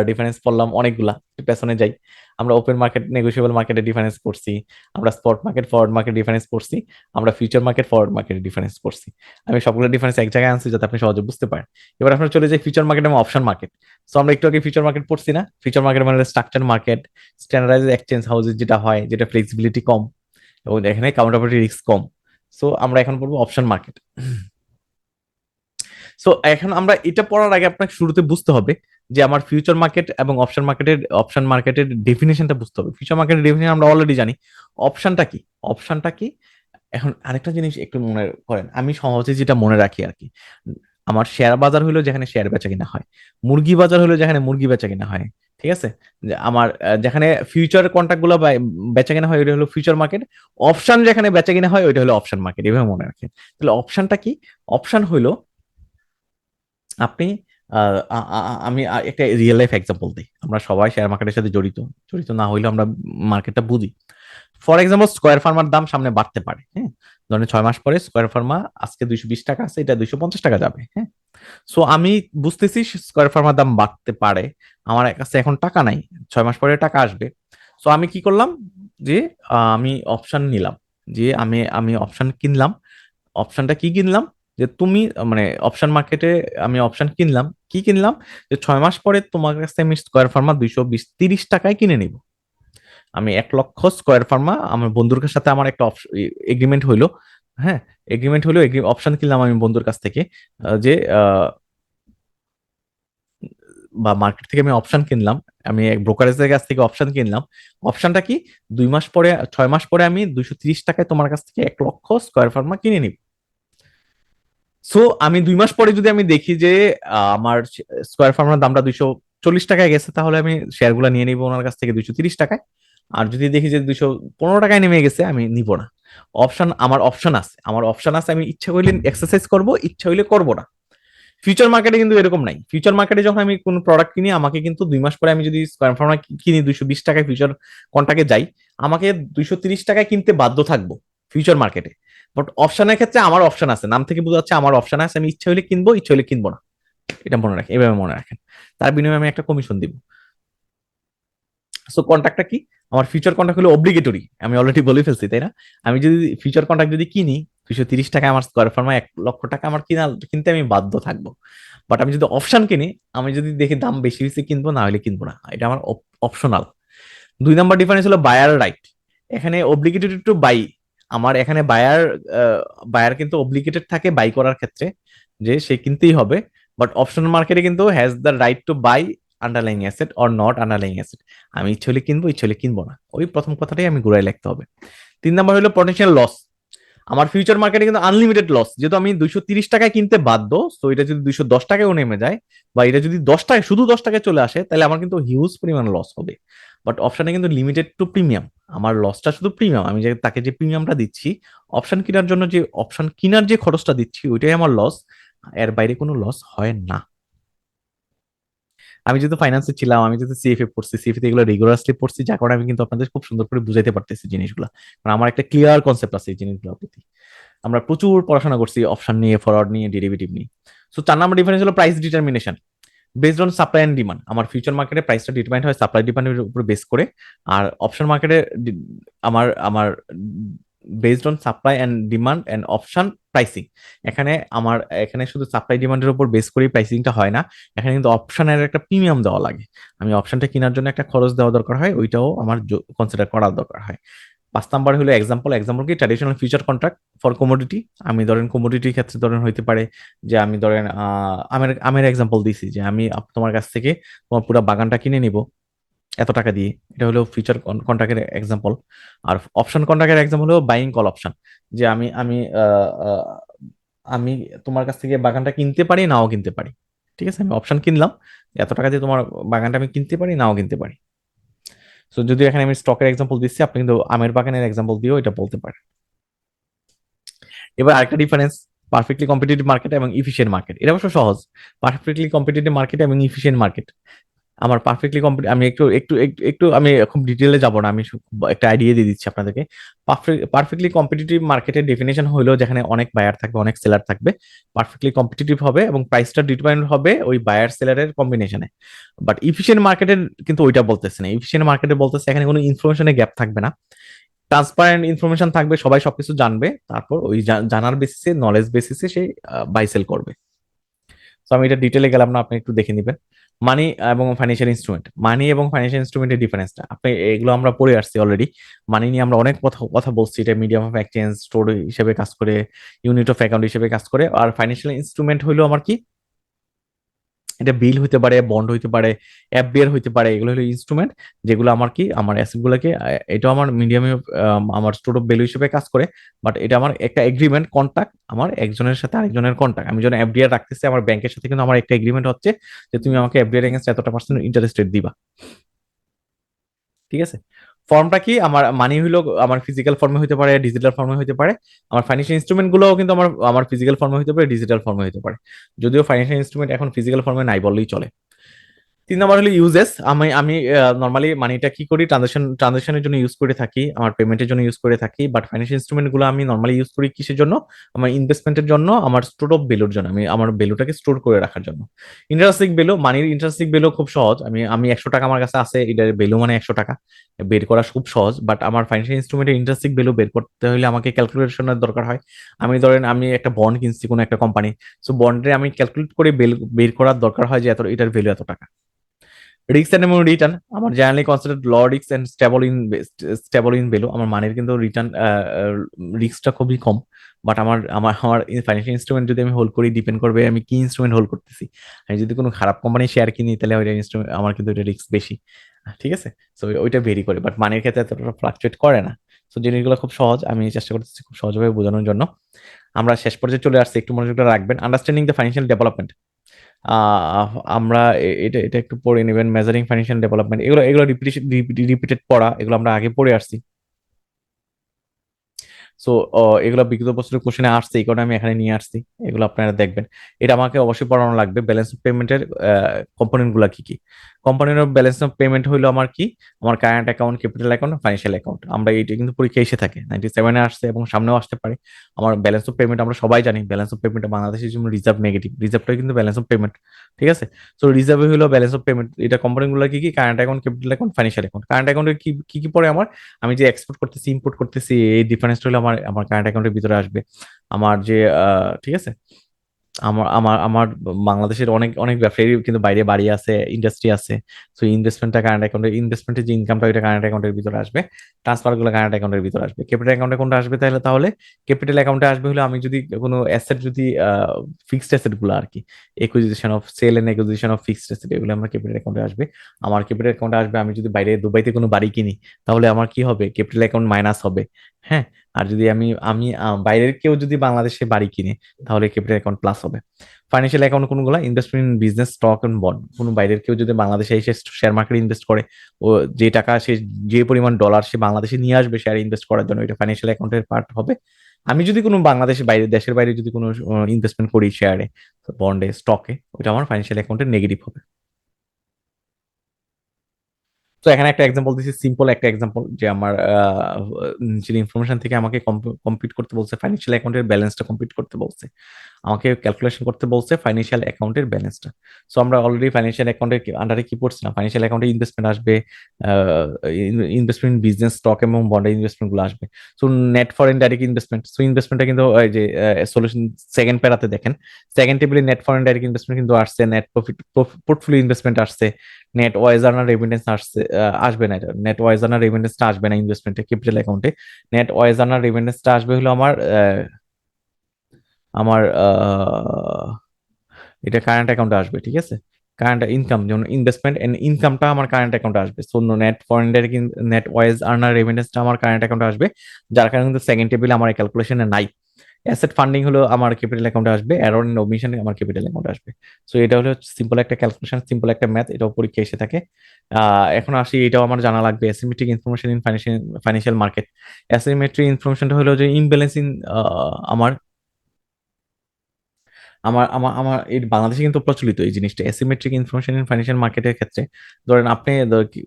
ডিফারেন্স পড়লাম অনেকগুলা, একটু পেছনে যাই। আমরা ওপেন মার্কেট নেগোশিয়েবল মার্কেটের ডিফারেন্স করছি, আমরা spot market forward market difference করছি, আমরা ফিউচার মার্কেট ফরওয়ার্ড মার্কেটের ডিফারেন্স করছি। আমি সবগুলো ডিফারেন্স এক জায়গায় আনছি যাতে আপনি সহজে বুঝতে পারেন। এবার আপনার চলে যাই ফিউচার মার্কেট এবং অপশন মার্কেট। সো আমরা একটু আগে ফিউচার মার্কেট পড়ছি না, ফিউচার মার্কেট মানে স্ট্রাকচার মার্কেট, স্ট্যান্ডার্ডাইজ এক্সচেঞ্জ হাউসের যেটা হয়, যেটা ফ্লেক্সিবিলিটি কম এবং এখানে কাউন্টারপার্টি রিস্ক কম। সো আমরা এখন পড়বো অপশন মার্কেট। সো এখন আমরা এটা পড়ার আগে আপনাকে শুরুতে বুঝতে হবে যে আমার ফিউচার মার্কেট এবং অপশন মার্কেটের ডেফিনেশনটা বুঝতে হবে। ফিউচার মার্কেটের ডেফিনেশন আমরা অলরেডি জানি। অপশনটা কি, অপশনটা কি, এখন আরেকটা জিনিস একটু মনে করেন, আমি সহজে যেটা মনে রাখি আর কি, আমার শেয়ার বাজার হলো যেখানে শেয়ার বেচা কিনা হয়, মুরগি বাজার হলো যেখানে মুরগি বেচা কিনা হয়, ঠিক আছে। যে আমার যেখানে ফিউচার কন্ট্রাক্ট গুলো বেচা কিনা হয় ওইটা হলো ফিউচার মার্কেট, অপশন যেখানে বেচা কিনা হয় ওইটা হলো অপশন মার্কেট, এভাবে মনে রাখেন। তাহলে অপশনটা কি, অপশন হলো আপনি আমি একটা রিয়েল লাইফ এক্সাম্পল দিই, আমরা সবাই শেয়ার মার্কেটের সাথে জড়িত, জড়িত না হইলে আমরা মার্কেটটা বুঝি। ফর এক্সাম্পল স্কোয়ার ফার্মার দাম সামনে বাড়তে পারে, হ্যাঁ, ধরেন 6 মাস পরে স্কোয়ার ফার্মা আজকে 220 টাকা আছে, এটা 250 টাকা যাবে, হ্যাঁ। সো আমি বুঝতেছি স্কোয়ার ফার্মার দাম বাড়তে পারে, আমার কাছে এখন টাকা নাই, 6 মাস পরে টাকা আসবে। সো আমি কি করলাম, যে আমি অপশন নিলাম, যে আমি আমি অপশন কিনলাম। অপশনটা কি কিনলাম, যে তুমি মানে অপশন মার্কেটে আমি অপশন কিনলাম, কি কিনলাম, যে 6 মাস পরে তোমার কাছে আমি স্কোয়ার ফার্মা 230 টাকায় কিনে নিব। আমি 1 লক্ষ স্কোয়ার ফার্মা আমার বন্ধুর সাথে আমার একটা এগ্রিমেন্ট হইলো, হ্যাঁ, এগ্রিমেন্ট হইলো, অপশন কিনলাম আমি বন্ধুর কাছ থেকে, যে বা মার্কেট থেকে আমি অপশন কিনলাম, আমি এক ব্রোকারেজের কাছ থেকে অপশন কিনলাম। অপশনটা কি, 2 মাস পরে 6 মাস পরে আমি 230 টাকায় তোমার কাছ থেকে 1 লক্ষ স্কোয়ার ফার্মা কিনে নিব। সো আমি 2 মাস পরে যদি আমি দেখি যে আমার স্কোয়ার ফার্মের দামটা 240 টাকায় গেছে, তাহলে আমি শেয়ার গুলা নিয়ে নিবো ওনার কাছ থেকে 230 টাকায়। আর যদি দেখি যে 215 টাকায় নেমে গেছে, আমি নিব না। অপশন, আমার অপশন আছে, আমার অপশন আছে, আমি ইচ্ছা করলে এক্সারসাইজ করব, ইচ্ছা হইলে করবো না। ফিউচার মার্কেটে কিন্তু এরকম নাই। ফিউচার মার্কেটে যখন আমি কোন প্রোডাক্ট কিনি, আমাকে কিন্তু 2 মাস পরে আমি যদি স্কোয়ার ফার্মা কিনি 220 টাকায়, ফিউচার কন্ট্রাক্টে যাই, আমাকে 230 টাকায় কিনতে বাধ্য থাকবো ফিউচার মার্কেটে। বাট অপশনের ক্ষেত্রে আমার অপশন আছে, নাম থেকে বোঝা যাচ্ছে আমার অপশন আছে, আমি ইচ্ছা হইলে কিনবো, ইচ্ছা হইলে কিনবো না। এটা মনে রাখেন, এভাবে মনে রাখেন। তার বিনিময়ে আমি একটা কমিশন দিব। সো কন্ট্রাক্টটা কি, আমার ফিউচার কন্ট্রাক্ট হলো অব্লিগেটরি, আমি অলরেডি বলে ফেলছি, তাই না। আমি যদি ফিউচার কন্ট্রাক্ট যদি কিনি 230 টাকায়, আমার স্কোয়ার ফার্মা 1 লক্ষ টাকা আমার কিনতে আমি বাধ্য থাকবো। বাট আমি যদি অপশন কিনি, আমি যদি দেখি দাম বেশি হয়েছে কিনবো, না হলে কিনবো না, এটা আমার অপশনাল। 2 নম্বর ডিফারেন্স হলো বায়ার রাইট। এখানে অব্লিগেটেড টু বাই, আমার এখানে বায়ার, বায়ার কিন্তু অব্লিগেটেড থাকে বাই করার ক্ষেত্রে, যে সে কিনতেই হবে। বাট অপশনাল মার্কেটে কিন্তু has the right to buy underlying asset or not underlying asset. আমি ইচ্ছে হলে কিনবো, ইচ্ছে হলে কিনবো না, ওই প্রথম কথাটাই আমি ঘুরাই লিখতে হবে। 3 নম্বর হলো পটেনশিয়াল লস। আমার ফিউচার মার্কেটে কিন্তু আনলিমিটেড লস, যেহেতু আমি 230 টাকায় কিনতে বাধ্য, তো এটা যদি 210 টাকায়ও নেমে যায়, বা এটা যদি 10 টাকায়, শুধু 10 টাকায় চলে আসে, তাহলে আমার কিন্তু হিউজ পরিমাণ লস হবে। বাট অপশনে কিন্তু লিমিটেড টু প্রিমিয়াম, আমার লসটা শুধু প্রিমিয়াম, আমি যে তাকে যে প্রিমিয়ামটা দিচ্ছি, অপশন কেনার জন্য যে অপশন কেনার যে খরচটা দিচ্ছি, ওইটাই আমার লস, এর বাইরে কোনো লস হয় না। আমি যেহেতু ফাইন্যান্সে ছিলাম, আমি যেহেতু সিএফএ পড়ছি, সিএফএ এগুলো রিগুলাসলি পড়ছি, যার কারণে আমি কিন্তু আপনাদের খুব সুন্দর করে বুঝাইতে পারতেছি জিনিসগুলো, কারণ আমার একটা ক্লিয়ার কনসেপ্ট আছে এই জিনিসগুলোর প্রতি। আমরা প্রচুর পড়াশোনা করছি অপশন নিয়ে, ফরওয়ার্ড নিয়ে, ডেরিভেটিভ নিয়ে। সো 4 নম্বর ডিফারেন্স হলো price determination based on supply and demand. আমার ফিউচার মার্কেটে প্রাইসটা ডিটারমাইন্ড হয় সাপ্লাই ডিমান্ডের উপর বেস করে, আর অপশন মার্কেটে আমার আমার based on supply and demand and option pricing. এখানে আমার, এখানে শুধু সাপ্লাই ডিমান্ডের উপর বেস করে প্রাইসিংটা হয় না, এখানে কিন্তু অপশনের একটা প্রিমিয়াম দেওয়া লাগে। আমি অপশনটা কেনার জন্য একটা খরচ দেওয়া দরকার হয়, ওইটাও আমার কনসিডার করা দরকার হয়। 5 নাম্বার হলো এক্সাম্পল। এক্সাম্পল কি, traditional future contract for commodity. আমি ধরেন কমোডিটির ক্ষেত্রে ধরেন হইতে পারে যে আমি ধরেন আমের আমের এক্সাম্পল দিছি, যে আমি তোমার কাছ থেকে তোমার পুরো বাগানটা কিনে নিব এত টাকা দিয়ে, এটা হলো ফিউচার কন্ট্রাক্টের এক্সাম্পল। আর অপশন কন্ট্রাক্টের এক্সাম্পল হলো বাইং কল অপশন, যে আমি আমি আমি তোমার কাছ থেকে বাগানটা কিনতে পারি, নাও কিনতে পারি, ঠিক আছে, আমি অপশন কিনলাম, এত টাকা দিয়ে তোমার বাগানটা আমি কিনতে পারি, নাও কিনতে পারি। সো যদি এখানে আমি স্টকের এক্সাম্পল দিচ্ছি, আপনি কিন্তু আমের বাগানের এক্সাম্পল দিয়েও এটা বলতে পারেন। এবার আরেকটা ডিফারেন্স, পারফেক্টলি কম্পিটিটিভ মার্কেট এবং ইফিশিয়েন্ট মার্কেট। এটা অবশ্য সহজ। পারফেক্টলি কম্পিটিটিভ মার্কেট এবং ইফিশিয়েন্ট মার্কেট, আমার পারফেক্টলি কম্পিট, আমি একটু একটু একটু একটু আমি খুব ডিটেলে যাব না, আমি একটা আইডিয়া দিয়ে দিচ্ছি আপনাদেরকে। পারফেক্টলি কম্পিটিটিভ মার্কেটের ডেফিনেশন হলো যেখানে অনেক বায়ার থাকবে, অনেক সেলার থাকবে, পারফেক্টলি কম্পিটিটিভ হবে এবং প্রাইসটা ডিটারমাইন হবে ওই বায়ার সেলারের কম্বিনেশনে। বাট ইফিশিয়েন্ট মার্কেটের কিন্তু ওইটা বলতেছে না। ইফিশিয়েন্ট মার্কেটে বলতেছে এখানে কোনো ইনফরমেশনের গ্যাপ থাকবে না, ট্রান্সপারেন্ট ইনফরমেশন থাকবে, সবাই সবকিছু জানবে, তারপর ওই জানার বেসিসে, নলেজ বেসিসে সে বাই সেল করবে। তো আমি এটা ডিটেলে গেলাম না, আপনি একটু দেখে নিবেন। মানি এবং ফাইন্যান্সিয়াল ইনস্ট্রুমেন্ট, মানি এবং ফাইন্যান্সিয়াল ইনস্ট্রুমেন্টের ডিফারেন্সটা আপনি এগুলো আমরা পড়ে আসছি অলরেডি। মানি নিয়ে আমরা অনেক কথা কথা বলছি, এটা মিডিয়াম অফ এক্সচেঞ্জ, স্টোর হিসেবে কাজ করে, ইউনিট অফ অ্যাকাউন্ট হিসেবে কাজ করে। আর ফাইন্যান্সিয়াল ইনস্ট্রুমেন্ট হলো আমার কি, এটা বিল হইতে পারে, বন্ড হইতে পারে, এফবিআর হইতে পারে, এগুলো হলো ইনস্ট্রুমেন্ট যেগুলো আমার কি, আমার অ্যাসেট গুলোকে, এটা আমার মিডিয়ামে আমার স্টোর অফ ভ্যালু হিসেবে কাজ করে। বাট এটা আমার একটা এগ্রিমেন্ট, কন্ট্রাক্ট, আমার একজনের সাথে আরেকজনের কন্ট্রাক্ট। আমি যখন এফডিআর রাখতেছি আমার ব্যাংকের সাথে, কিন্তু আমার একটা এগ্রিমেন্ট হচ্ছে যে তুমি আমাকে এফডিআর এগেন্স্ট এতটা পার্সেন্ট ইন্টারেস্ট রেট দিবা। ঠিক আছে। ফর্মটা কি, আমার মানি হইলো আমার ফিজিক্যাল ফর্মে হইতে পারে, ডিজিটাল ফর্মে হইতে পারে। আমার ফাইন্যান্সিয়াল ইনস্ট্রুমেন্ট গুলোও কিন্তু আমার আমার ফিজিক্যাল ফর্মে হইতে পারে, ডিজিটাল ফর্মে হইতে পারে। যদিও ফাইন্যান্সিয়াল ইনস্ট্রুমেন্ট এখন ফিজিক্যাল ফর্মে নাই বললেই চলে। 3 নম্বর হলো ইউজেস। আমি আমি নর্মালি মানিটা কি করি, ট্রানজাকশনের জন্য ইউজ করে থাকি, আমার পেমেন্টের জন্য ইউজ করে থাকি। বাট ফাইন্যান্সিয়াল ইনস্ট্রুমেন্ট গুলো আমি নর্মালি ইউজ করি কিসের জন্য, আমার ইনভেস্টমেন্টের জন্য, আমার স্টোর অফ ভ্যালুর জন্য, আমি আমার ভ্যালুটাকে স্টোর করে রাখার জন্য। ইন্টারেস্টিং ভ্যালু, মানির ইন্টারেস্টিং ভ্যালু খুব সহজ। আমি 100 টাকা আমার কাছে আছে, এটার ভ্যালু মানে 100 টাকা, বের করা খুব সহজ। বাট আমার ফাইন্যান্সিয়াল ইনস্ট্রুমেন্টের ইন্টারেস্টিং ভ্যালু বের করতে হলে আমাকে ক্যালকুলেশনের দরকার হয়। আমি ধরেন আমি একটা বন্ড কিনছি কোনো একটা কোম্পানি, সো বন্ডে আমি ক্যালকুলেট করে বের করার দরকার হয় যে এত, এটার ভ্যালু এত টাকা। রিস্ক এবং রিটার্ন, আমার generally consider low risk and stable in value. আমার মানির কিন্তু রিটার্ন রিস্কটা খুবই কম। বাট আমার আমার আমার ফাইন্যান্সিয়াল ইনস্ট্রুমেন্ট যদি আমি হোল্ড করি, ডিপেন্ড করবে আমি কি ইনস্ট্রুমেন্ট হোল্ড করতেছি। আমি যদি কোনো খারাপ কোম্পানি শেয়ার কিনি, তাহলে ওইটা ইনস্ট্রুমেন্ট আমার কিন্তু ওইটা রিস্ক বেশি। ঠিক আছে। সো ওইটা ভেরি করে, বাট মানির ক্ষেত্রে এতটা ফ্লাকচুয়েট করে না। সো জিনিসগুলো খুব সহজ, আমি চেষ্টা করতেছি খুব সহজভাবে বোঝানোর জন্য। আমরা শেষ পর্যায়ে চলে আসছি, একটু মনোযোগটা রাখবেন। আন্ডারস্ট্যান্ডিং দ্য ফাইন্যান্সিয়াল ডেভেলপমেন্ট, আমরা এটা এটা একটু পড়ে নেবেন। মেজারিং ফাইন্যান্সিয়াল ডেভেলপমেন্ট, এগুলো এগুলো রিপিটেড পড়া, এগুলো আমরা আগে পড়ে আসছি। সো এগুলো বিগত বছরের কোশ্চেনে আসছে, এই কারণে আমি এখানে নিয়ে আসছি, এগুলো আপনারা দেখবেন। এটা আমাকে অবশ্যই পড়ানো লাগবে। ব্যালেন্স অফ পেমেন্টের কম্পোনেন্ট গুলা কি কি। Component of balance of payment হইলো আমার কি, আমার current account, capital account, financial account. আমরা এইটা কিন্তু পরীক্ষা এসে থাকে, 97-এ আসছে এবং সামনেও আসতে পারে। আমার ব্যালেন্স অফ পেমেন্ট আমরা সবাই জানি, ব্যালেন্স অফ পেমেন্ট বাংলাদেশের জন্য রিজার্ভ নেগেটিভ, রিজার্ভটা কিন্তু ব্যালেন্স অফ পেমেন্ট। ঠিক আছে। সো রিজার্ভ হলো ব্যালেন্স অফ পেমেন্ট। এটা কম্পোনেন্ট গুলো কি কি, current account, capital account, financial account. Current অ্যাকাউন্টে কি কি কি পড়ে আমার, আমি যে এক্সপোর্ট করতেছি, ইম্পোর্ট করতেছি, এই ডিফারেন্সটা হলো আমার আমার কারেন্ট অ্যাকাউন্টের ভিতরে আসবে। আমার যে ঠিক আছে, আমার আমার আমার বাংলাদেশের অনেক অনেক ব্যবসায়ী কিন্তু বাইরে বাড়ি আছে, ইন্ডাস্ট্রি আছে। সো ইনভেস্টমেন্টটা কারেন্ট অ্যাকাউন্টে, ইনভেস্টমেন্টের যে ইনকামটা ওইটা কারেন্ট অ্যাকাউন্টের ভিতরে আসবে। ট্রান্সফার গুলো কারেন্ট অ্যাকাউন্টের ভিতরে আসবে। ক্যাপিটাল অ্যাকাউন্টে কোনটা আসবে, তাহলে তাহলে ক্যাপিটাল অ্যাকাউন্টে আসবে হলো আমি যদি কোনো অ্যাসেট, যদি ফিক্সড অ্যাসেট গুলো আর কি, acquisition of sale and acquisition of fixed asset, এগুলো আমার ক্যাপিটাল অ্যাকাউন্টে আসবে। আমার ক্যাপিটাল অ্যাকাউন্টে আসবে আমি যদি বাইরে দুবাইতে কোনো বাড়ি কিনি, তাহলে আমার কি হবে, ক্যাপিটাল অ্যাকাউন্ট মাইনাস হবে। হ্যাঁ। আর যদি আমি আমি বাইরের কেউ যদি বাংলাদেশে বাড়ি কিনে, তাহলে ক্যাপিটাল অ্যাকাউন্ট প্লাস হবে। ফাইন্যান্সিয়াল অ্যাকাউন্ট কোনগুলো, investment in business, stock and bond. কোনো বাইরের কেউ যদি বাংলাদেশে এসে শেয়ার মার্কেটে ইনভেস্ট করে, ও যে টাকা সে, যে পরিমাণ ডলার সে বাংলাদেশে নিয়ে আসবে শেয়ারে ইনভেস্ট করার জন্য, এটা ফাইন্যান্সিয়াল অ্যাকাউন্টের পার্ট হবে। আমি যদি কোনো বাংলাদেশের বাইরে, দেশের বাইরে যদি কোনো ইনভেস্টমেন্ট করি শেয়ারে, বন্ডে, স্টকে, ওটা আমার ফাইন্যান্সিয়াল অ্যাকাউন্টের নেগেটিভ হবে। তো এখানে একটা এক্সাম্পল দিচ্ছি, সিম্পল একটা এক্সাম্পল, যে আমার নিচের ইনফরমেশন থেকে আমাকে কমপ্লিট করতে বলছে, ফাইন্যান্সিয়াল অ্যাকাউন্টের ব্যালেন্সটা কমপ্লিট করতে বলছে, আমাকে ক্যালকুলেশন করতে বলছে ফাইন্যান্সিয়াল অ্যাকাউন্টের ব্যালেন্সটা। সো আমরা অলরেডি ফাইন্যান্সিয়াল অ্যাকাউন্টের আন্ডারে কি পড়ছিলাম, ফাইন্যান্সিয়াল অ্যাকাউন্টে ইনভেস্টমেন্ট আসবে, ইনভেস্টমেন্ট বিজনেস, স্টক এবং বন্ডে ইনভেস্টমেন্ট গুলো আসবে। So net foreign direct investment, so ইনভেস্টমেন্টটা কিন্তু এই যে সলিউশন সেকেন্ড প্যারাতে দেখেন, সেকেন্ড টেবিলে নেট ফরেন ডাইরেক্ট ইনভেস্টমেন্ট কিন্তু আসছে, নেট প্রফিট পোর্টফোলিও ইনভেস্টমেন্ট আসছে, নেট ওয়াইজ আর্নার রেমিটেন্স আসছে, আসবে না। এটা নেট ওয়াইজ আর্নার রেমিটেন্সটা আসবে না ইনভেস্টমেন্টে, ক্যাপিটাল অ্যাকাউন্টে। নেট ওয়াইজ আর্নার রেমিটেন্সটা আসবে হলো আমার আমার এটা কারেন্ট অ্যাকাউন্টে আসবে। ঠিক আছে। কারেন্ট ইনকাম, যেমন ইনভেস্টমেন্ট এন্ড ইনকামটা আমার কারেন্ট অ্যাকাউন্টে আসবে। So net foreign direct, net wise earner রেমিটেন্সটা আমার কারেন্ট অ্যাকাউন্টে আসবে, যার কারণে কিন্তু সেকেন্ড টেবিলে আমার ক্যালকুলেশনে নাই। অ্যাসেট ফান্ডিং হলো আমার ক্যাপিটাল অ্যাকাউন্টে আসবে, এরর এন্ড ওমিশন আমার ক্যাপিটাল অ্যাকাউন্টে আসবে। সো এটা হলো সিম্পল একটা ক্যালকুলেশন, সিম্পল একটা ম্যাথ, এটাও পরীক্ষা এসে থাকে। এখন আসি, এটাও আমার জানা লাগবে, asymmetric information in financial market. Asymmetric ইনফরমেশনটা হলো যে ইমব্যালেন্স ইন আমার আমার আমার আমার এই বাংলাদেশে কিন্তু প্রচলিত এই জিনিসটা, অ্যাসিমেট্রিক ইনফরমেশন ইন ফাইন্যান্সিয়াল মার্কেটের ক্ষেত্রে। ধরেন আপনি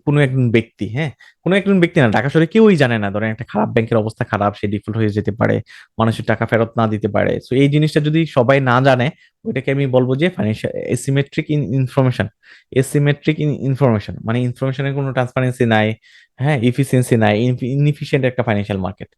কোনো একজন ব্যক্তি, হ্যাঁ, কোনো একজন ব্যক্তি না, ঢাকা শহরে কেউই জানে না, ধরেন একটা খারাপ ব্যাংকের অবস্থা খারাপ, সে ডিফল্ট হয়ে যেতে পারে, মানুষের টাকা ফেরত না দিতে পারে। সো এই জিনিসটা যদি সবাই না জানে, ওইটাকে আমি বলবো যে ফাইন্যান্সিয়াল এসিমেট্রিক ইনফরমেশন। এসিমেট্রিক ইনফরমেশন মানে ইনফরমেশনের কোনো ট্রান্সপারেন্সি নাই, হ্যাঁ, ইফিসিয়েন্সি নাই, ইনএফিশিয়েন্ট একটা ফাইন্যান্সিয়াল মার্কেট।